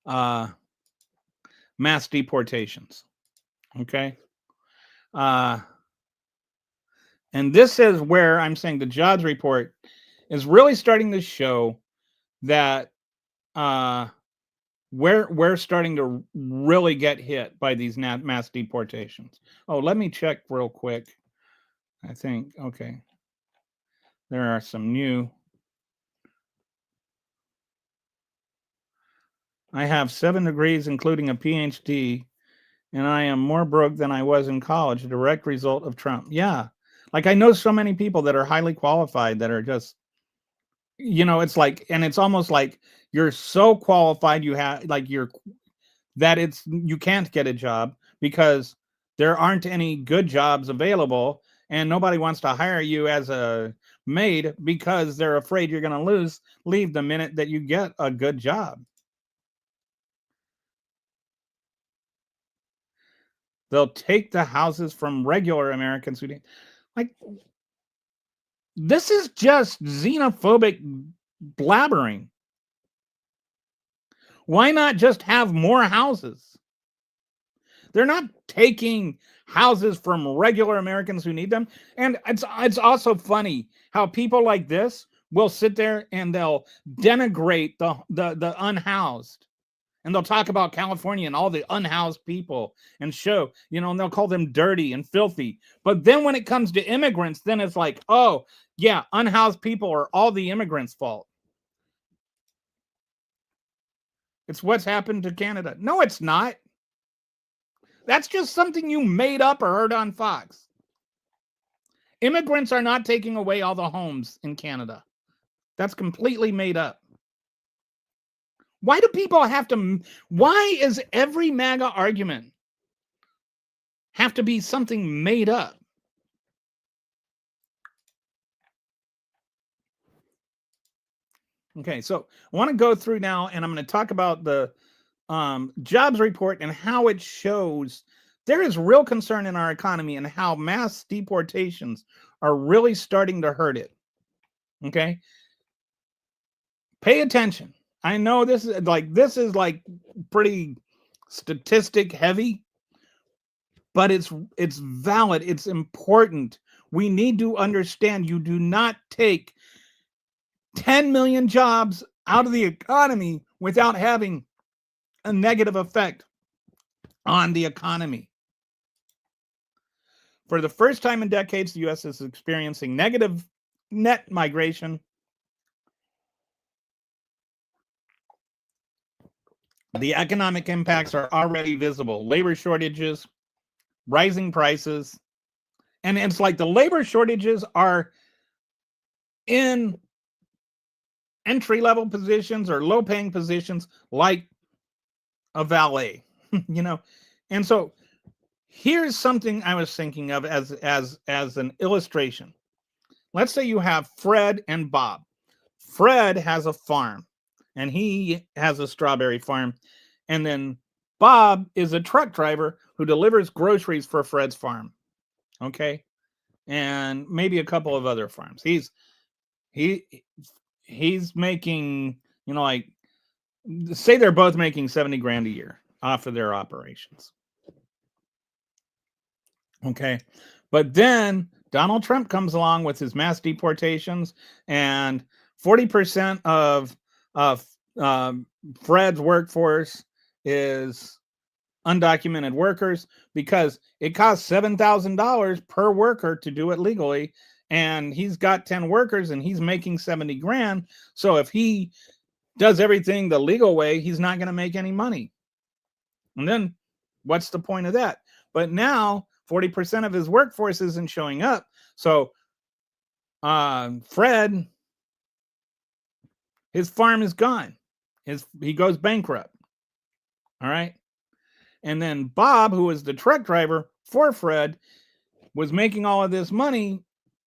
mass deportations. Okay. And this is where I'm saying the jobs report is really starting to show that we're starting to really get hit by these mass deportations. Oh, let me check real quick. I think, okay, there are some new. I have 7 degrees, including a PhD, and I am more broke than I was in college, a direct result of Trump. Yeah. Like I know so many people that are highly qualified that are just, it's like, and it's almost like you're so qualified, you have like you can't get a job because there aren't any good jobs available, and nobody wants to hire you as a maid because they're afraid you're going to leave the minute that you get a good job. They'll take the houses from regular Americans who didn't. Like, this is just xenophobic blabbering. Why not just have more houses? They're not taking houses from regular Americans who need them. And it's also funny how people like this will sit there and they'll denigrate the unhoused. And they'll talk about California and all the unhoused people and show, and they'll call them dirty and filthy. But then when it comes to immigrants, then it's like, oh, yeah, unhoused people are all the immigrants' fault. It's what's happened to Canada. No, it's not. That's just something you made up or heard on Fox. Immigrants are not taking away all the homes in Canada. That's completely made up. Why do people have to? Why is every MAGA argument have to be something made up? Okay, so I want to go through now, and I'm going to talk about the jobs report and how it shows there is real concern in our economy and how mass deportations are really starting to hurt it. Okay, pay attention. I know this is like pretty statistic heavy, but it's valid. It's important. We need to understand you do not take 10 million jobs out of the economy without having a negative effect on the economy. For the first time in decades, the U.S. is experiencing negative net migration. The economic impacts are already visible. Labor shortages, rising prices, and it's like the labor shortages are in entry-level positions or low-paying positions like a valet, And so here's something I was thinking of as an illustration. Let's say you have Fred and Bob. Fred has a farm and he has a strawberry farm. And then Bob is a truck driver who delivers groceries for Fred's farm. Okay. And maybe a couple of other farms. He's making, like, say they're both making 70 grand a year off of their operations. Okay. But then Donald Trump comes along with his mass deportations, and 40% of Fred's workforce is undocumented workers because it costs $7,000 per worker to do it legally. And he's got 10 workers and he's making 70 grand. So if he does everything the legal way, he's not going to make any money. And then what's the point of that? But now 40% of his workforce isn't showing up. So Fred, his farm is gone. He goes bankrupt. All right. And then Bob, who was the truck driver for Fred, was making all of this money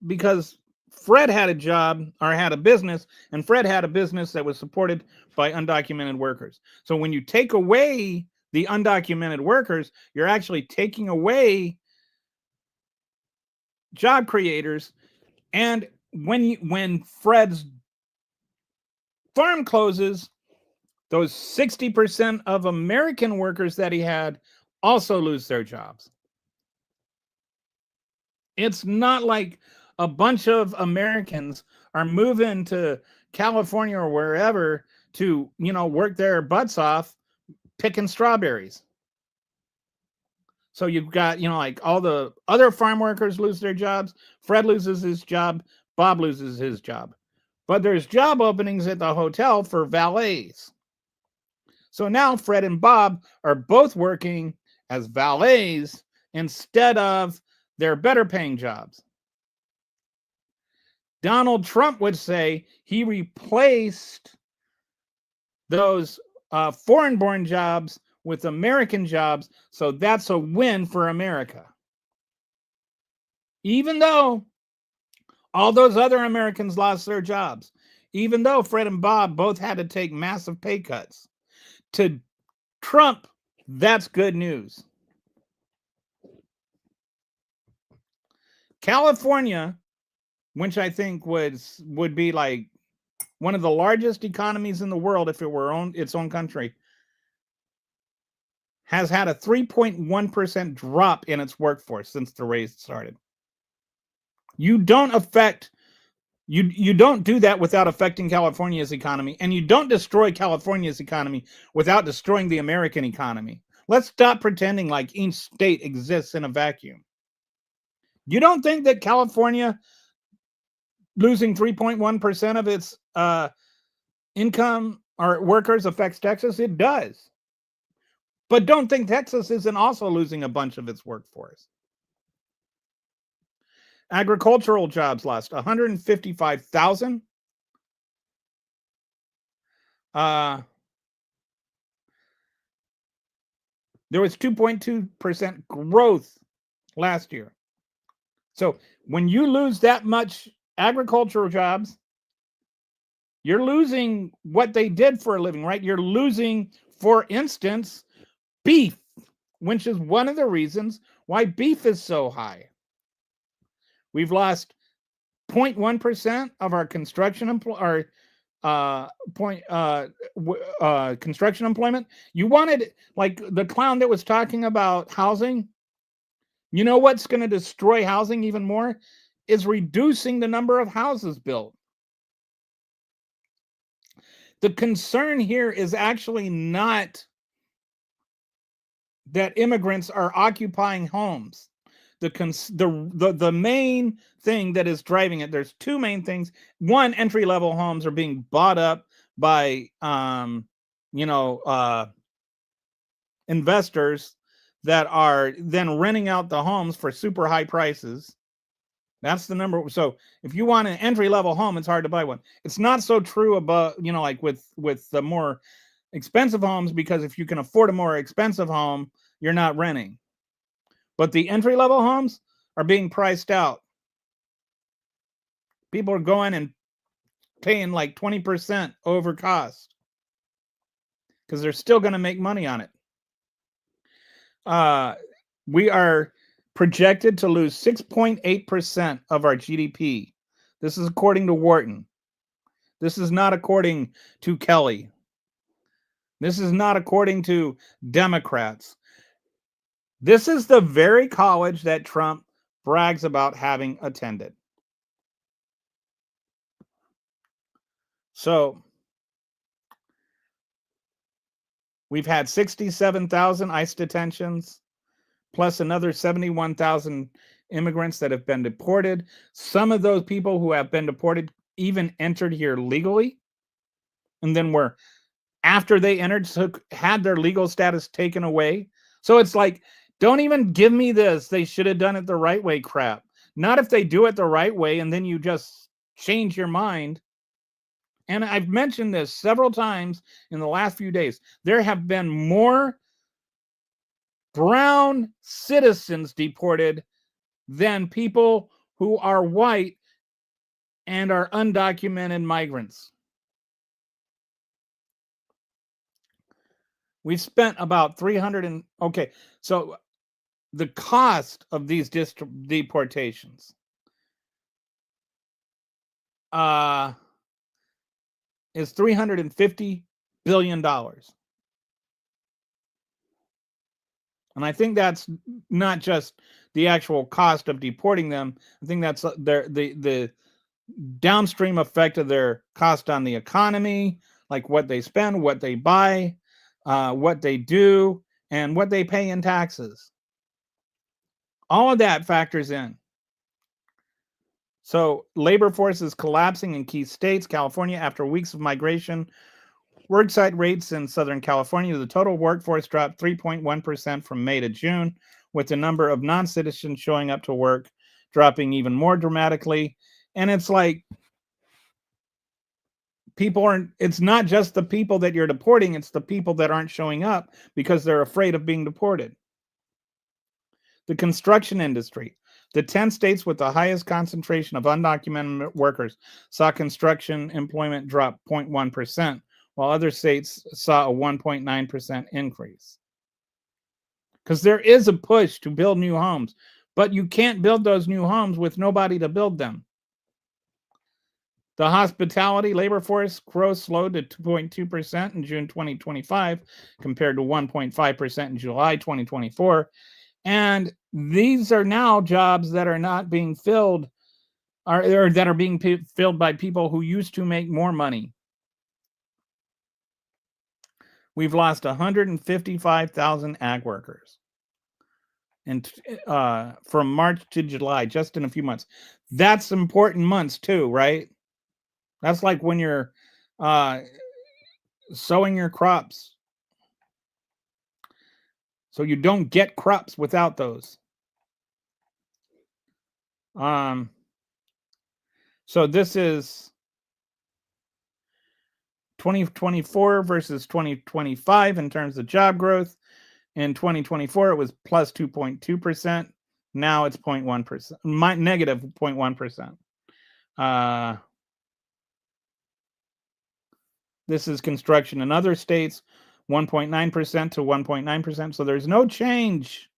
because Fred had a job or had a business, and Fred had a business that was supported by undocumented workers. So when you take away the undocumented workers, you're actually taking away job creators. And when Fred's farm closes, those 60% of American workers that he had also lose their jobs. It's not like a bunch of Americans are moving to California or wherever to, work their butts off picking strawberries. So you've got, like all the other farm workers lose their jobs. Fred loses his job. Bob loses his job. But there's job openings at the hotel for valets. So now Fred and Bob are both working as valets instead of their better paying jobs. Donald Trump would say he replaced those foreign born jobs with American jobs. So that's a win for America. Even though all those other Americans lost their jobs, even though Fred and Bob both had to take massive pay cuts, to Trump, that's good news. California, which I think would be like one of the largest economies in the world if it were its own country, has had a 3.1% drop in its workforce since the raise started. You don't do that without affecting California's economy, and you don't destroy California's economy without destroying the American economy. Let's stop pretending like each state exists in a vacuum. You don't think that California losing 3.1% of its income or workers affects Texas? It does. But don't think Texas isn't also losing a bunch of its workforce. Agricultural jobs lost 155,000. There was 2.2% growth last year. So when you lose that much agricultural jobs, you're losing what they did for a living, right? You're losing, for instance, beef, which is one of the reasons why beef is so high. We've lost 0.1% of our construction construction employment. You wanted, like the clown that was talking about housing. You know what's going to destroy housing even more is reducing the number of houses built. The concern here is actually not that immigrants are occupying homes. The main thing that is driving it, there's two main things. One, entry-level homes are being bought up by investors that are then renting out the homes for super high prices. That's the number. So if you want an entry-level home, it's hard to buy one. It's not so true about, like with the more expensive homes, because if you can afford a more expensive home, you're not renting. But the entry-level homes are being priced out. People are going and paying like 20% over cost because they're still going to make money on it. We are projected to lose 6.8% of our GDP. This is according to Wharton. This is not according to Kelly. This is not according to Democrats. This is the very college that Trump brags about having attended. So we've had 67,000 ICE detentions, plus another 71,000 immigrants that have been deported. Some of those people who have been deported even entered here legally, and then were, after they entered, had their legal status taken away. So it's like, don't even give me this "they should have done it the right way" crap. Not if they do it the right way and then you just change your mind. And I've mentioned this several times in the last few days. There have been more brown citizens deported than people who are white and are undocumented migrants. We've spent about 300 okay, so the cost of these deportations is $350 billion. And I think that's not just the actual cost of deporting them. I think that's the downstream effect of their cost on the economy, like what they spend, what they buy. what they do, and what they pay in taxes. All of that factors in. So labor force is collapsing in key states. California, after weeks of migration, worksite rates in Southern California, the total workforce dropped 3.1% from May to June, with the number of non-citizens showing up to work dropping even more dramatically. And it's like it's not just the people that you're deporting, it's the people that aren't showing up because they're afraid of being deported. The construction industry. The 10 states with the highest concentration of undocumented workers saw construction employment drop 0.1%, while other states saw a 1.9% increase. Because there is a push to build new homes, but you can't build those new homes with nobody to build them. The hospitality labor force growth slowed to 2.2% in June 2025 compared to 1.5% in July 2024. And these are now jobs that are not being filled, or that are being filled by people who used to make more money. We've lost 155,000 ag workers and from March to July, just in a few months. That's important months too, right? That's like when you're sowing your crops. So you don't get crops without those. So this is 2024 versus 2025 in terms of job growth. In 2024, it was plus 2.2%. Now it's 0.1%, negative 0.1%. This is construction in other states, 1.9% to 1.9%. So there's no change.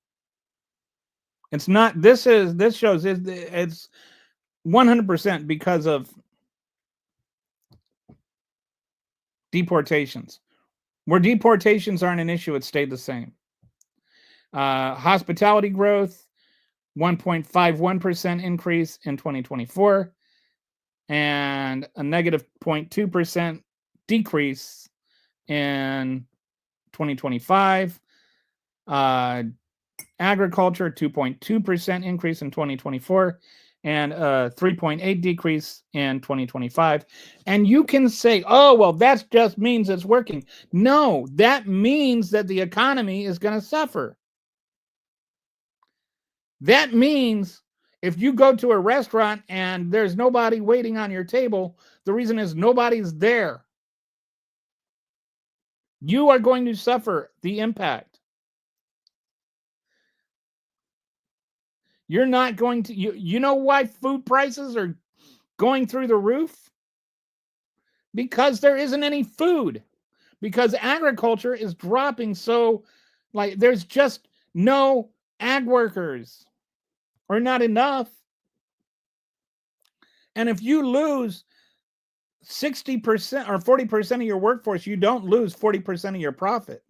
It's not. This shows it's 100% because of deportations. Where deportations aren't an issue, it stayed the same. Hospitality growth, 1.51% increase in 2024, and a negative 0.2% decrease in 2025. Agriculture, 2.2% increase in 2024, and a 3.8 decrease in 2025. And you can say, oh, well, that just means it's working. No, that means that the economy is going to suffer. That means if you go to a restaurant and there's nobody waiting on your table, the reason is nobody's there. You are going to suffer the impact. You're not going to, you know why food prices are going through the roof? Because there isn't any food. Because agriculture is dropping, so like there's just no ag workers, or not enough. And if you lose 60% or 40% of your workforce, you don't lose 40% of your profit.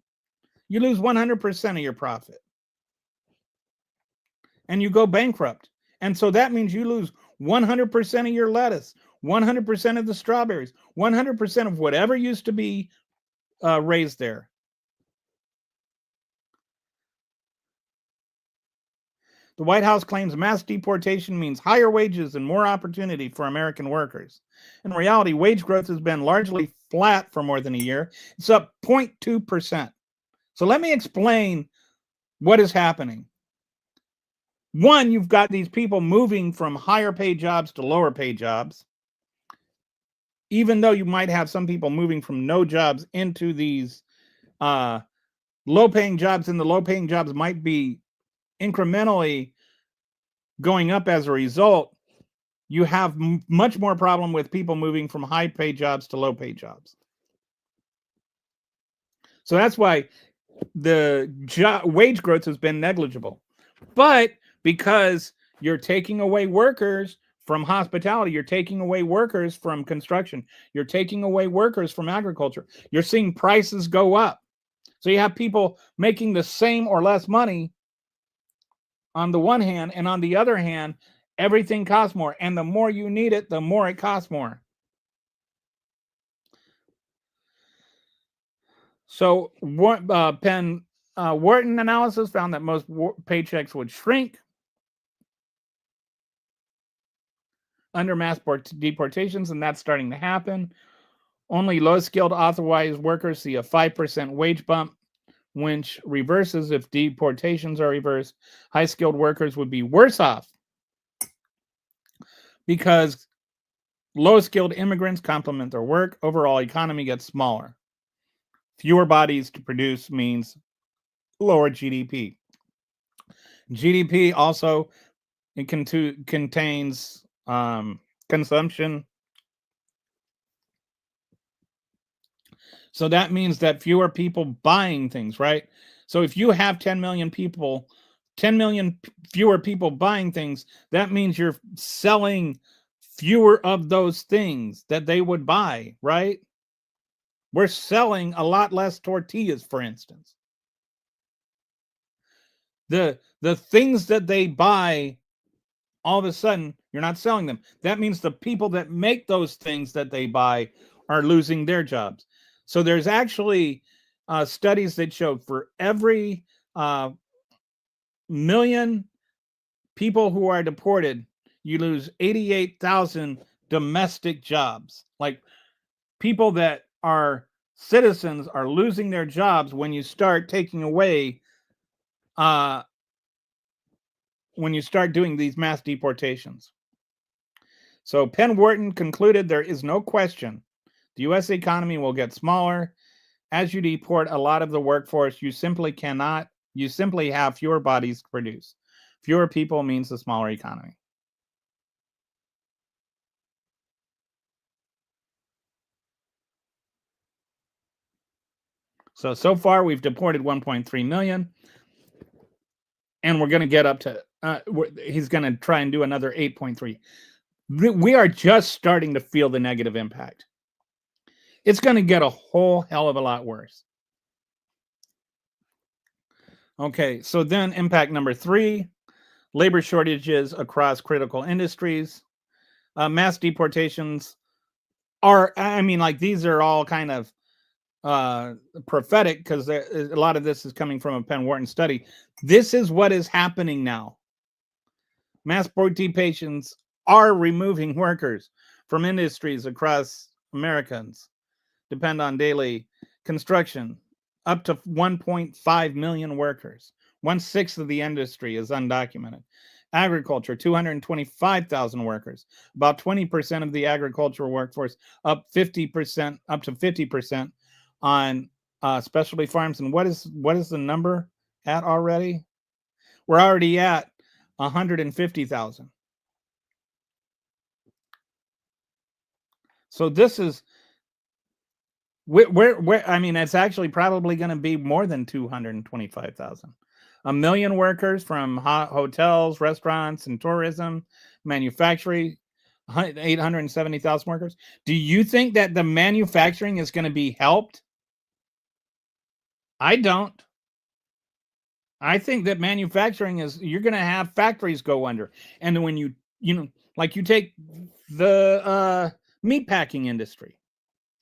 You lose 100% of your profit. And you go bankrupt. And so that means you lose 100% of your lettuce, 100% of the strawberries, 100% of whatever used to be raised there. The White House claims mass deportation means higher wages and more opportunity for American workers. In reality, wage growth has been largely flat for more than a year. It's up 0.2%. So let me explain what is happening. One, you've got these people moving from higher paid jobs to lower paid jobs. Even though you might have some people moving from no jobs into these low paying jobs, and the low paying jobs might be incrementally going up as a result, you have much more problem with people moving from high paid jobs to low paid jobs. So that's why the wage growth has been negligible. But because you're taking away workers from hospitality, you're taking away workers from construction, you're taking away workers from agriculture, you're seeing prices go up. So you have people making the same or less money on the one hand, and on the other hand, everything costs more. And the more you need it, the more it costs more. So Penn Wharton analysis found that most paychecks would shrink under mass deportations, and that's starting to happen. Only low-skilled authorized workers see a 5% wage bump, which reverses if deportations are reversed. High-skilled workers would be worse off because low-skilled immigrants complement their work. Overall economy gets smaller. Fewer bodies to produce means lower GDP. GDP also contains consumption. So that means that fewer people buying things, right? So if you have 10 million people, 10 million fewer people buying things, that means you're selling fewer of those things that they would buy, right? We're selling a lot less tortillas, for instance. The things that they buy, all of a sudden, you're not selling them. That means the people that make those things that they buy are losing their jobs. So there's actually studies that show for every million people who are deported, you lose 88,000 domestic jobs. Like people that are citizens are losing their jobs when you start taking away, when you start doing these mass deportations. So Penn Wharton concluded there is no question the U.S. economy will get smaller. As you deport a lot of the workforce, you simply have fewer bodies to produce. Fewer people means a smaller economy. So far we've deported 1.3 million, and we're going to get up to, he's going to try and do another 8.3. We are just starting to feel the negative impact. It's going to get a whole hell of a lot worse. Okay, so then impact number 3, labor shortages across critical industries. Mass deportations are, I mean, like these are all kind of prophetic because a lot of this is coming from a Penn Wharton study. This is what is happening now. Mass deportations are removing workers from industries across Americans. Depend on daily construction, up to 1.5 million workers. 1/6 of the industry is undocumented. Agriculture, 225,000 workers. About 20% of the agricultural workforce, up to 50% on specialty farms. And what is the number at already? We're already at 150,000. So this is where I mean, it's actually probably going to be more than 225,000. 1 million workers from hotels, restaurants, and tourism, manufacturing, 870,000 workers. Do you think that the manufacturing is going to be helped? I don't. I think that manufacturing is, you're going to have factories go under. And when you like you take the meatpacking industry,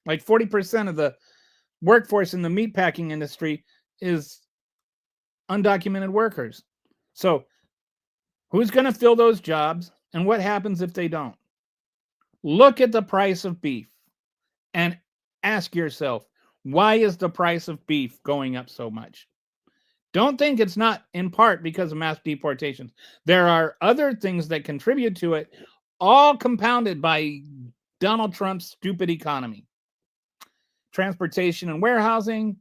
like 40% of the workforce in the meatpacking industry is undocumented workers. So who's going to fill those jobs, and what happens if they don't? Look at the price of beef and ask yourself, why is the price of beef going up so much? Don't think it's not in part because of mass deportations. There are other things that contribute to it, all compounded by Donald Trump's stupid economy. Transportation and warehousing,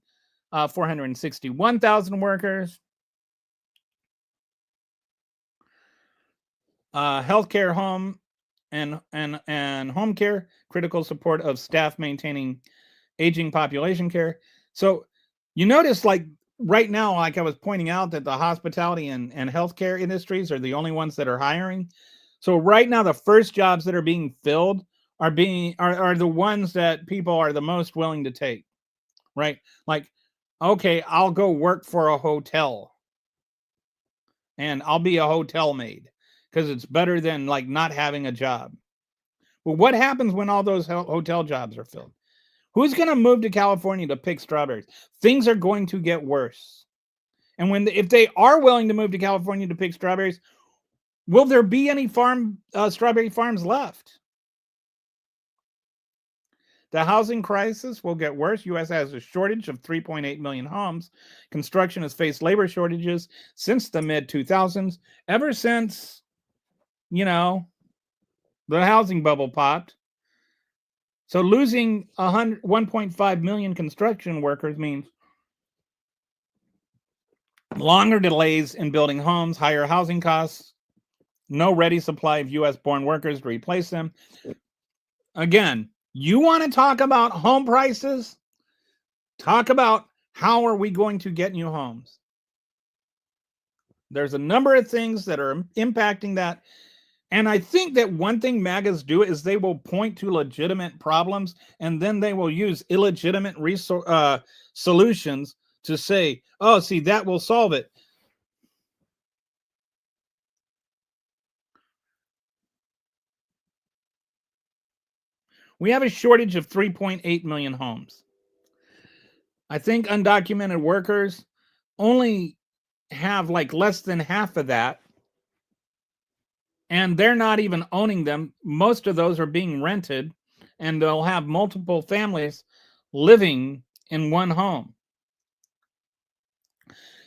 461,000 workers. Healthcare, home and home care, critical support of staff maintaining aging population care. So you notice, like right now, like I was pointing out, that the hospitality and healthcare industries are the only ones that are hiring. So right now, the first jobs that are being filled are the ones that people are the most willing to take, right? Like, okay, I'll go work for a hotel and I'll be a hotel maid because it's better than like not having a job. Well, what happens when all those hotel jobs are filled? Who's going to move to California to pick strawberries? Things are going to get worse. And if they are willing to move to California to pick strawberries, will there be any strawberry farms left? The housing crisis will get worse. U.S. has a shortage of 3.8 million homes. Construction has faced labor shortages since the mid-2000s, ever since, the housing bubble popped. So losing 1.5 million construction workers means longer delays in building homes, higher housing costs, no ready supply of U.S.-born workers to replace them. Again, you want to talk about home prices? Talk about how are we going to get new homes? There's a number of things that are impacting that. And I think that one thing MAGAs do is they will point to legitimate problems and then they will use illegitimate solutions to say, oh, see, that will solve it. We have a shortage of 3.8 million homes. I think undocumented workers only have like less than half of that. And they're not even owning them. Most of those are being rented, and they'll have multiple families living in one home.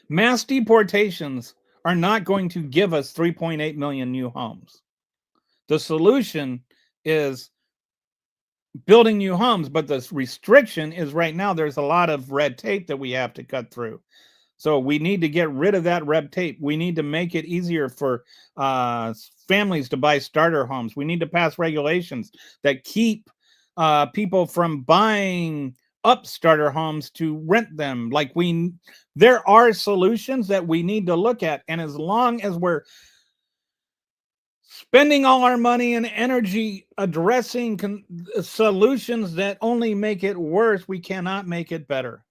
Mass deportations are not going to give us 3.8 million new homes. The solution is building new homes, but the restriction is right now there's a lot of red tape that we have to cut through. So we need to get rid of that red tape. We need to make it easier for families to buy starter homes. We need to pass regulations that keep people from buying up starter homes to rent them. There are solutions that we need to look at. And as long as we're spending all our money and energy addressing solutions that only make it worse, we cannot make it better.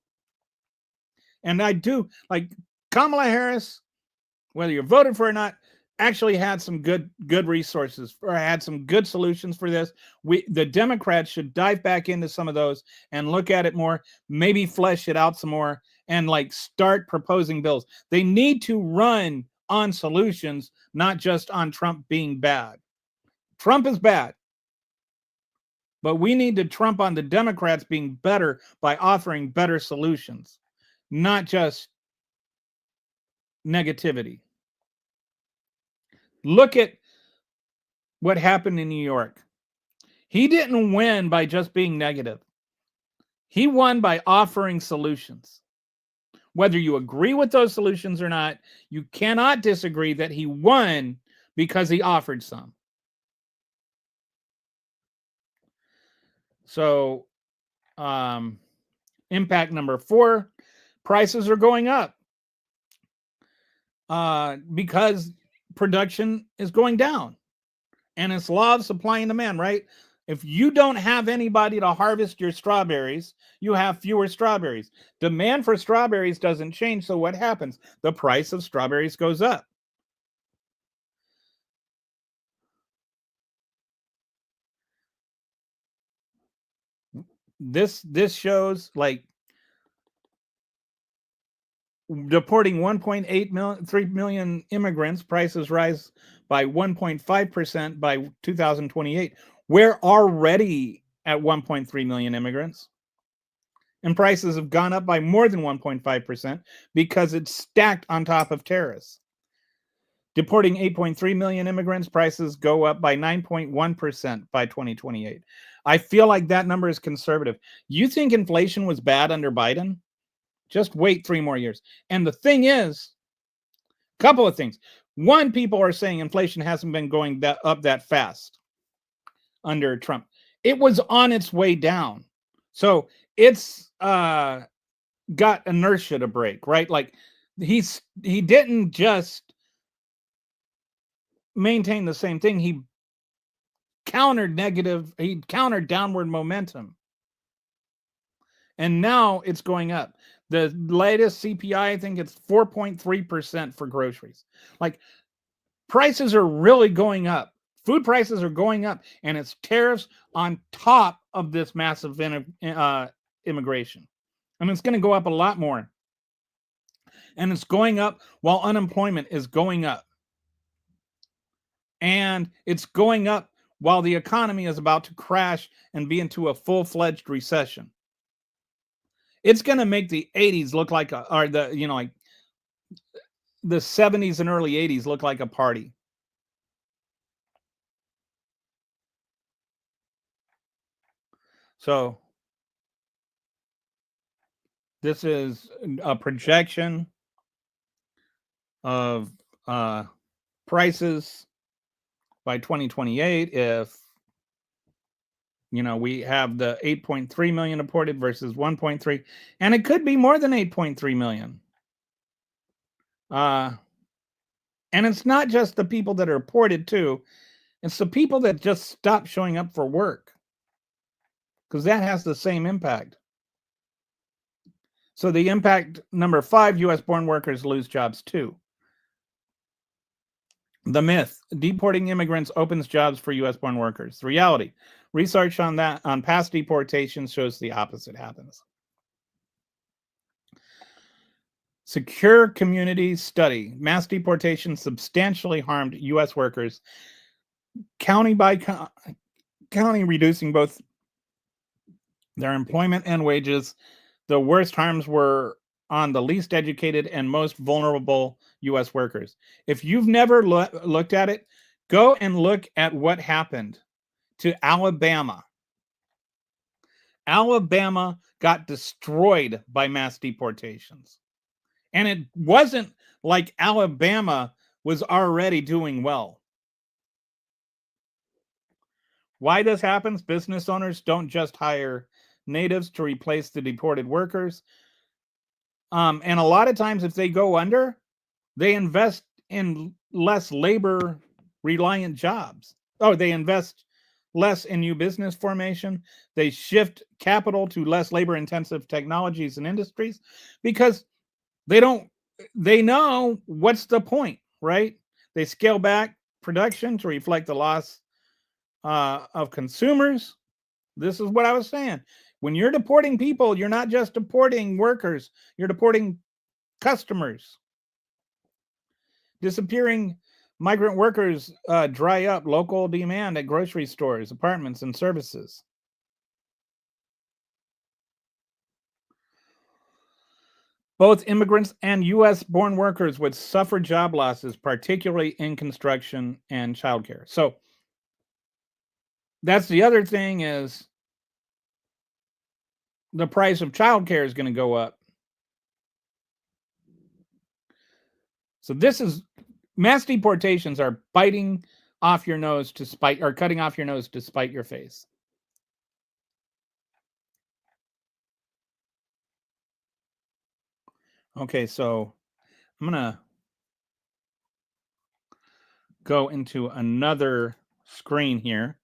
And I do like Kamala Harris, whether you voted for her or not, actually had some good resources or had some good solutions for this. The Democrats should dive back into some of those and look at it more, maybe flesh it out some more and start proposing bills. They need to run on solutions, not just on Trump being bad. Trump is bad. But we need to trump on the Democrats being better by offering better solutions, not just negativity. Look at what happened in New York. He didn't win by just being negative. He won by offering solutions. Whether you agree with those solutions or not, you cannot disagree that he won because he offered some. So, impact number 4, prices are going up because production is going down. And it's law of supply and demand, right? If you don't have anybody to harvest your strawberries, you have fewer strawberries. Demand for strawberries doesn't change, so what happens? The price of strawberries goes up. This shows deporting 3 million immigrants, prices rise by 1.5% by 2028. We're already at 1.3 million immigrants. And prices have gone up by more than 1.5% because it's stacked on top of terrorists. Deporting 8.3 million immigrants, prices go up by 9.1% by 2028. I feel like that number is conservative. You think inflation was bad under Biden? Just wait 3 more years. And the thing is, a couple of things. One, people are saying inflation hasn't been going up that fast under Trump. It was on its way down. So it's got inertia to break, right? He didn't just maintain the same thing. He countered downward momentum. And now it's going up. The latest CPI, I think it's 4.3% for groceries. Prices are really going up Food prices are going up, and it's tariffs on top of this massive immigration. And it's going to go up a lot more. And it's going up while unemployment is going up. And it's going up while the economy is about to crash and be into a full-fledged recession. It's going to make the 80s look like or the, like the 70s and early 80s look like a party. So this is a projection of prices by 2028 if we have the 8.3 million deported versus 1.3, and it could be more than 8.3 million. And it's not just the people that are deported too, it's the people that just stop showing up for work, because that has the same impact. So the impact number 5, U.S. born workers lose jobs too. The myth: deporting immigrants opens jobs for U.S. born workers. The reality: research on past deportations shows the opposite happens. Secure Communities study: mass deportation substantially harmed U.S. workers, county by county, reducing both their employment and wages. The worst harms were on the least educated and most vulnerable U.S. workers. If you've never looked at it, go and look at what happened to Alabama. Alabama got destroyed by mass deportations. And it wasn't like Alabama was already doing well. Why this happens? Business owners don't just hire natives to replace the deported workers. And a lot of times, if they go under, they invest in less labor-reliant jobs. They invest less in new business formation. They shift capital to less labor-intensive technologies and industries because they know what's the point, right? They scale back production to reflect the loss of consumers. This is what I was saying. When you're deporting people, you're not just deporting workers, you're deporting customers. Disappearing migrant workers dry up local demand at grocery stores, apartments, and services. Both immigrants and U.S. born workers would suffer job losses, particularly in construction and childcare. So that's the other thing, is the price of childcare is going to go up. So this is, mass deportations are biting off your nose to spite, or cutting off your nose to spite your face. Okay, so I'm going to go into another screen here.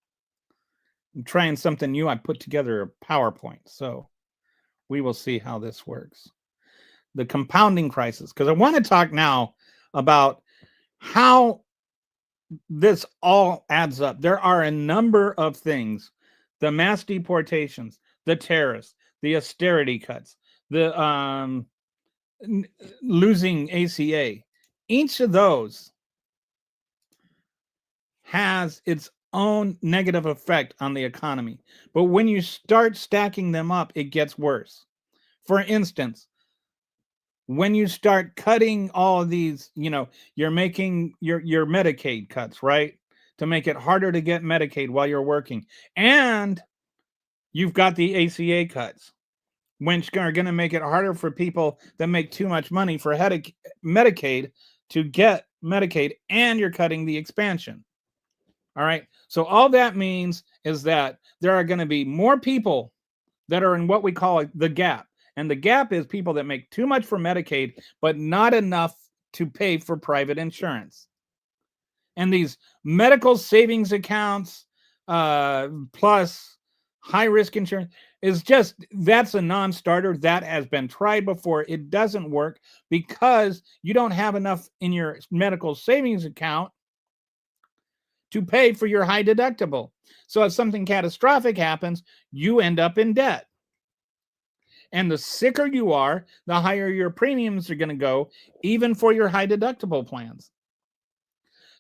I'm trying something new. I put together a PowerPoint, so we will see how this works. The compounding crisis, because I want to talk now about how this all adds up. There are a number of things: the mass deportations, the tariffs, the austerity cuts, the losing ACA. Each of those has its own negative effect on the economy. But when you start stacking them up, it gets worse. For instance, when you start cutting all of these, you're making your Medicaid cuts, right? To make it harder to get Medicaid while you're working. And you've got the ACA cuts, which are going to make it harder for people that make too much money for Medicaid to get Medicaid, and you're cutting the expansion. All right. So all that means is that there are going to be more people that are in what we call the gap. And the gap is people that make too much for Medicaid, but not enough to pay for private insurance. And these medical savings accounts plus high-risk insurance is just, that's a non-starter. That has been tried before. It doesn't work because you don't have enough in your medical savings account to pay for your high deductible. So if something catastrophic happens, you end up in debt. And the sicker you are, the higher your premiums are going to go, even for your high deductible plans.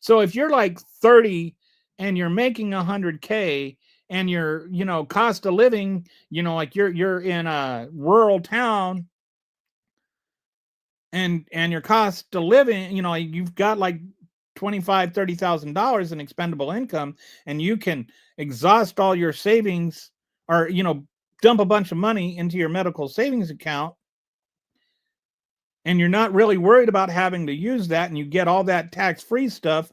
So if you're like 30 and you're making 100K and your, cost of living, like you're in a rural town and your cost of living, you've got like $25,000, $30,000 in expendable income, and you can exhaust all your savings or, dump a bunch of money into your medical savings account, and you're not really worried about having to use that, and you get all that tax-free stuff,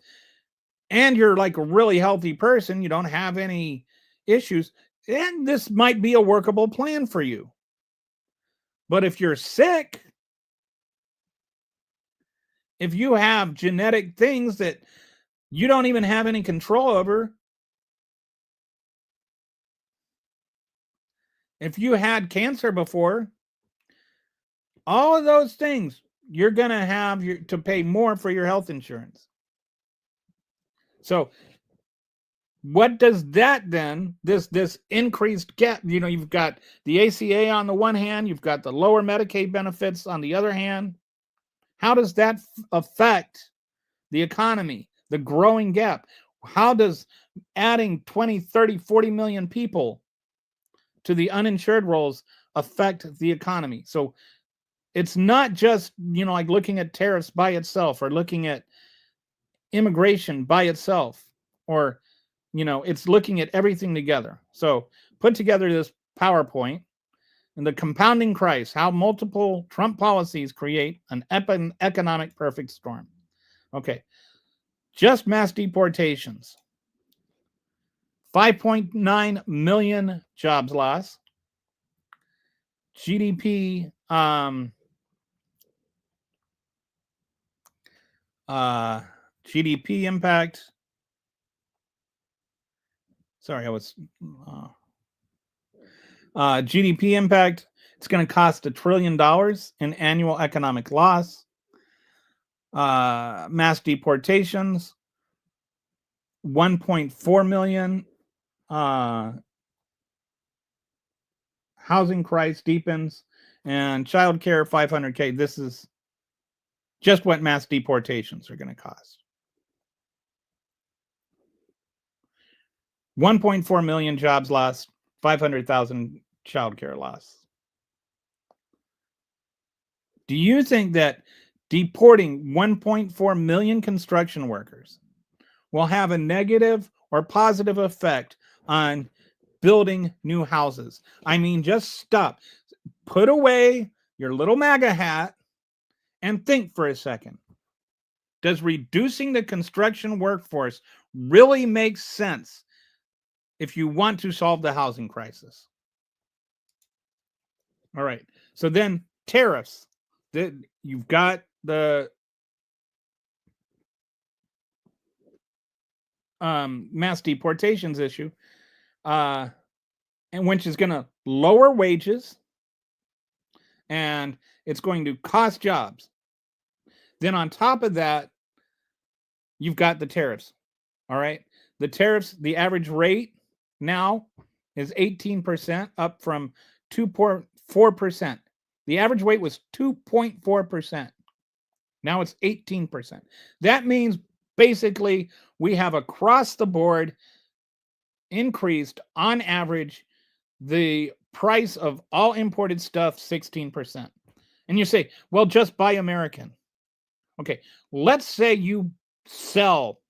and you're like a really healthy person, you don't have any issues, and this might be a workable plan for you. But if you're sick, if you have genetic things that you don't even have any control over, if you had cancer before, all of those things, you're going to have to pay more for your health insurance. So what does that then, this increased gap, you've got the ACA on the one hand, you've got the lower Medicaid benefits on the other hand. How does that affect the economy, the growing gap? How does adding 20, 30, 40 million people to the uninsured rolls affect the economy? So it's not just, like looking at tariffs by itself or looking at immigration by itself, or, it's looking at everything together. So put together this PowerPoint and the compounding crisis, how multiple Trump policies create an economic perfect storm. Okay. Just mass deportations. 5.9 million jobs lost. GDP GDP impact. Sorry, I was GDP impact. It's going to cost $1 trillion in annual economic loss. Mass deportations, 1.4 million. Housing crisis deepens, and childcare 500K. This is just what mass deportations are going to cost. 1.4 million jobs lost, 500,000 childcare loss. Do you think that deporting 1.4 million construction workers will have a negative or positive effect on building new houses? I mean, just stop. Put away your little MAGA hat and think for a second. Does reducing the construction workforce really make sense if you want to solve the housing crisis? All right. So then tariffs. You've got the mass deportations issue, and which is going to lower wages, and it's going to cost jobs. Then on top of that, you've got the tariffs. All right. The tariffs, the average rate now is 18%, up from 2.4%. The average rate was 2.4%. Now it's 18%. That means basically we have across the board increased on average the price of all imported stuff 16%. And you say, well, just buy American. Okay, let's say you sell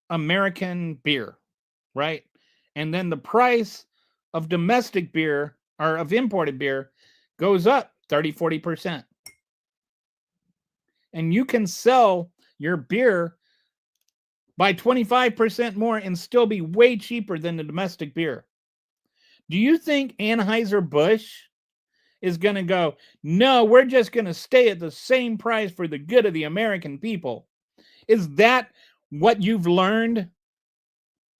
American beer, right? And then the price of domestic beer or of imported beer goes up 30, 40%. And you can sell your beer by 25% more and still be way cheaper than the domestic beer. Do you think Anheuser-Busch is going to go, no, we're just going to stay at the same price for the good of the American people? Is that what you've learned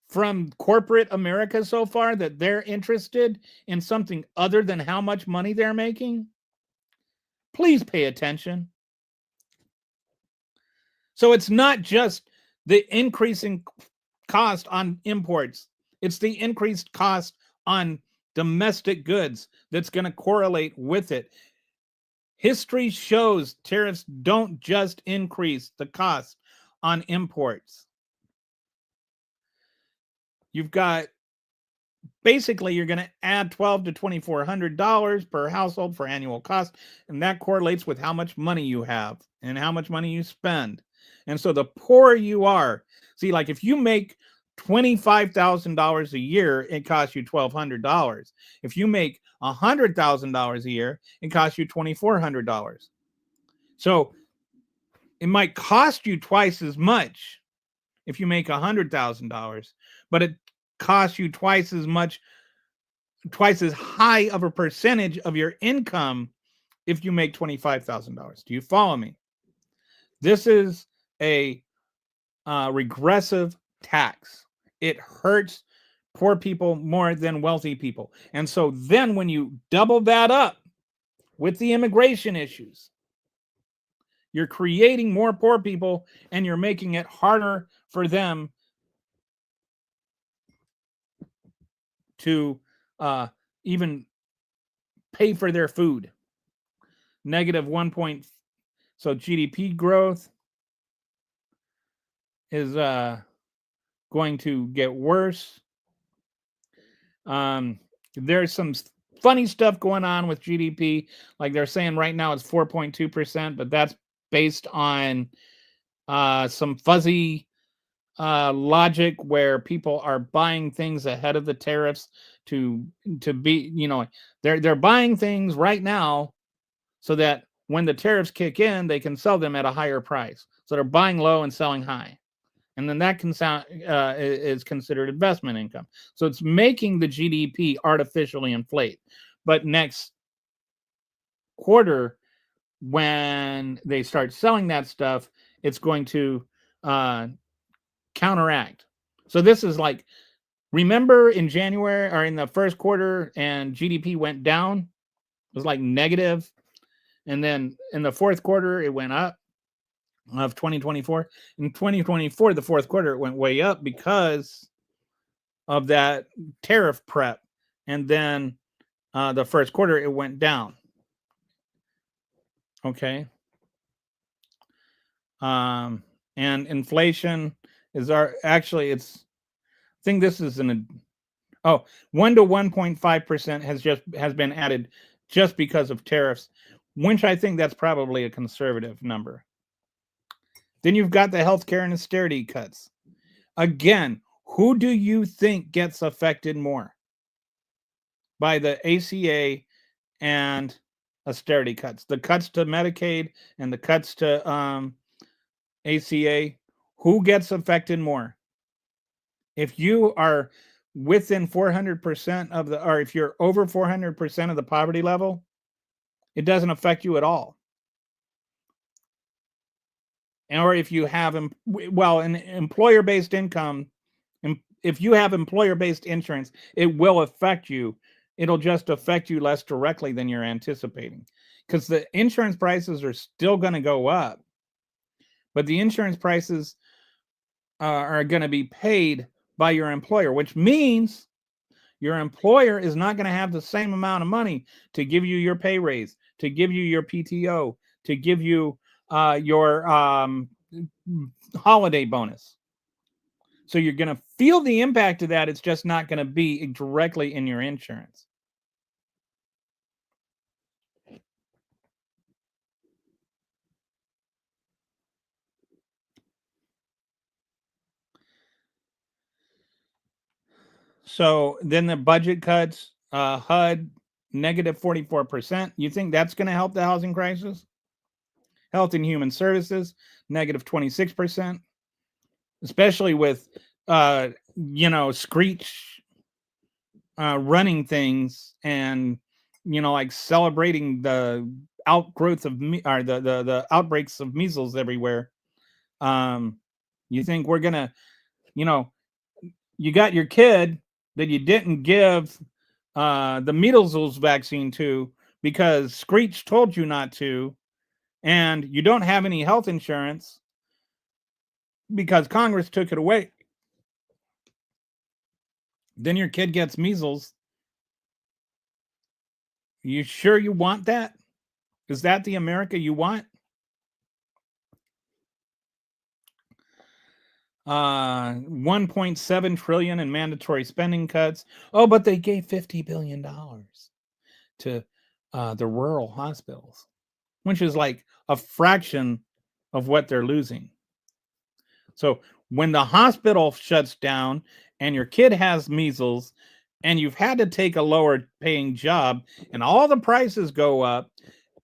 from corporate America so far, that they're interested in something other than how much money they're making? Please pay attention. So it's not just the increasing cost on imports. It's the increased cost on domestic goods that's going to correlate with it. History shows tariffs don't just increase the cost on imports. You've got basically you're going to add $1,200 to $2,400 per household for annual cost, and that correlates with how much money you have and how much money you spend. And so the poorer you are, see, like if you make $25,000 a year, it costs you $1,200. If you make $100,000 a year, it costs you $2,400. So it might cost you twice as much if you make $100,000, but it costs you twice as high of a percentage of your income if you make $25,000. Do you follow me? This is a regressive tax. It hurts poor people more than wealthy people. And so then when you double that up with the immigration issues, you're creating more poor people and you're making it harder for them to even pay for their food. Negative 1 point. So GDP growth is going to get worse. There's some funny stuff going on with GDP. Like they're saying right now it's 4.2%, but that's based on some fuzzy logic where people are buying things ahead of the tariffs to be, they're buying things right now so that when the tariffs kick in, they can sell them at a higher price. So they're buying low and selling high. And then that is considered investment income. So it's making the GDP artificially inflate. But next quarter, when they start selling that stuff, it's going to counteract. So this is like, remember in January or in the first quarter and GDP went down? It was like negative. And then in the fourth quarter, it went up of 2024. In 2024, the fourth quarter, it went way up because of that tariff prep. And then the first quarter, it went down. Okay. And inflation is it's, I think this is 1 to 1.5% has been added just because of tariffs, which I think that's probably a conservative number. Then you've got the healthcare and austerity cuts. Again, who do you think gets affected more by the ACA and austerity cuts? The cuts to Medicaid and the cuts to ACA, who gets affected more? If you are within 400% of or if you're over 400% of the poverty level, it doesn't affect you at all. Or if you have, an employer-based income, if you have employer-based insurance, it will affect you. It'll just affect you less directly than you're anticipating, because the insurance prices are still going to go up, but the insurance prices are going to be paid by your employer, which means your employer is not going to have the same amount of money to give you your pay raise, to give you your PTO, to give you your holiday bonus. So you're going to feel the impact of that. It's just not going to be directly in your insurance. So then the budget cuts, HUD, negative 44%. You think that's going to help the housing crisis? Health and Human Services, negative 26%, especially with, Screech running things and, like celebrating the outgrowth of the outbreaks of measles everywhere. You think we're going to, you got your kid that you didn't give the measles vaccine to because Screech told you not to, and you don't have any health insurance, because Congress took it away. Then your kid gets measles. You sure you want that? Is that the America you want? 1.7 trillion in mandatory spending cuts. Oh, but they gave $50 billion to the rural hospitals, which is like a fraction of what they're losing. So when the hospital shuts down and your kid has measles and you've had to take a lower paying job and all the prices go up,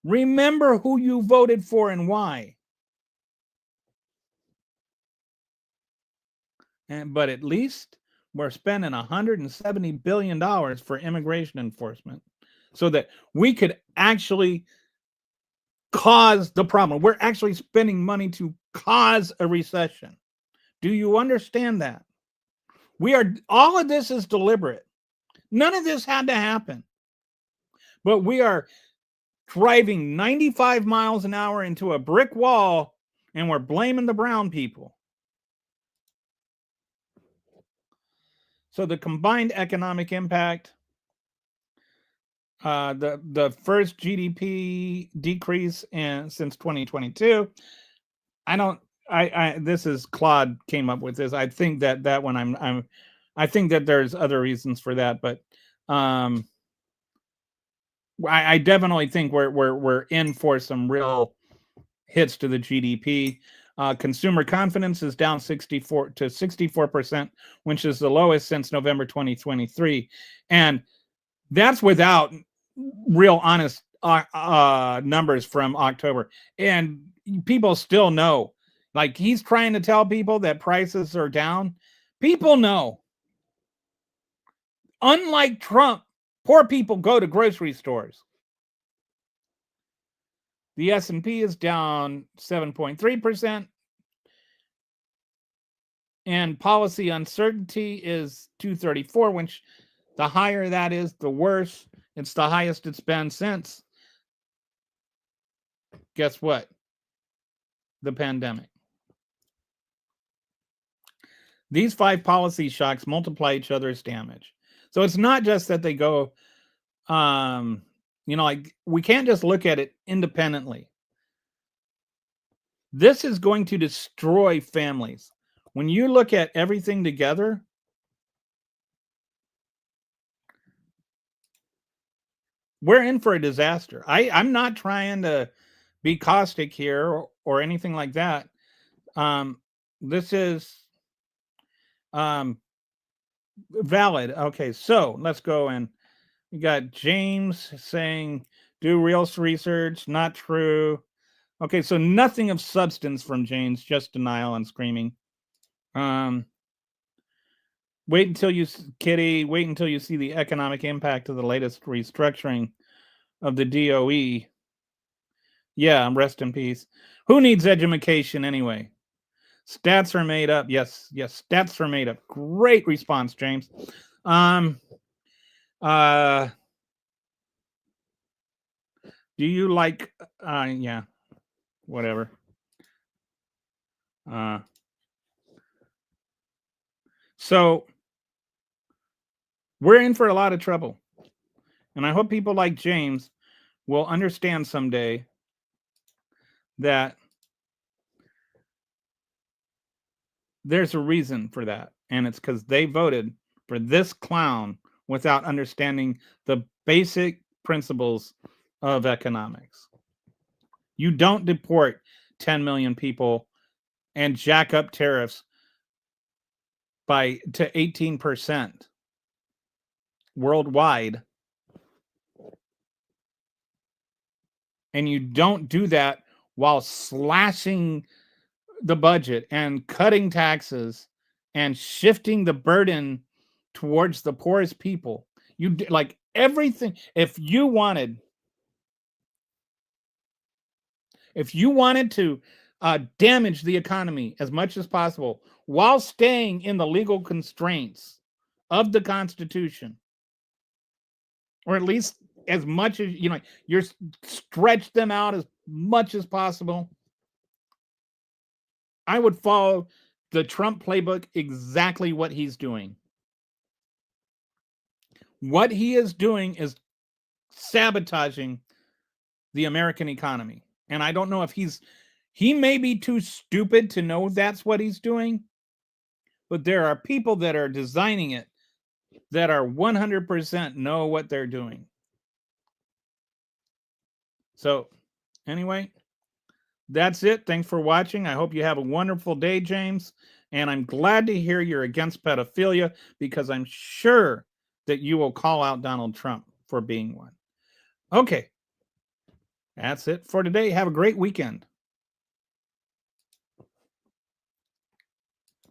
remember who you voted for and why. But at least we're spending $170 billion for immigration enforcement so that we could actually cause the problem. We're actually spending money to cause a recession. Do you understand that? All of this is deliberate. None of this had to happen. But we are driving 95 miles an hour into a brick wall and we're blaming the brown people. So the combined economic impact, the first GDP decrease since 2022. This is Claude came up with this. I think that one I think that there's other reasons for that, but I definitely think we're in for some real hits to the GDP. Consumer confidence is down 64%, which is the lowest since November 2023, and that's without real honest numbers from October. And people still know, like he's trying to tell people that prices are down. People know. Unlike Trump, poor people go to grocery stores. The S&P is down 7.3%. And policy uncertainty is 234, which the higher that is, the worse. It's the highest it's been since, guess what? The pandemic. These 5 policy shocks multiply each other's damage. So it's not just that they go, like we can't just look at it independently. This is going to destroy families. When you look at everything together, we're in for a disaster. I'm not trying to be caustic here or anything like that. This is valid. Okay, so let's go and we got James saying do real research, not true. Okay, so nothing of substance from James, just denial and screaming. Wait until you see the economic impact of the latest restructuring of the DOE. Yeah, rest in peace. Who needs education anyway? Stats are made up. Yes, stats are made up. Great response, James. Do you like yeah, whatever. So we're in for a lot of trouble. And I hope people like James will understand someday that there's a reason for that. And it's because they voted for this clown without understanding the basic principles of economics. You don't deport 10 million people and jack up tariffs to 18% worldwide. And you don't do that while slashing the budget and cutting taxes and shifting the burden towards the poorest people. You like everything. If you wanted to damage the economy as much as possible while staying in the legal constraints of the Constitution, or at least as much as you're stretch them out as much as possible, I would follow the Trump playbook exactly what he's doing. What he is doing is sabotaging the American economy. And I don't know if he may be too stupid to know that's what he's doing, but there are people that are designing it that are 100% know what they're doing. So, anyway, that's it. Thanks for watching. I hope you have a wonderful day, James. And I'm glad to hear you're against pedophilia, because I'm sure that you will call out Donald Trump for being one. Okay. That's it for today. Have a great weekend.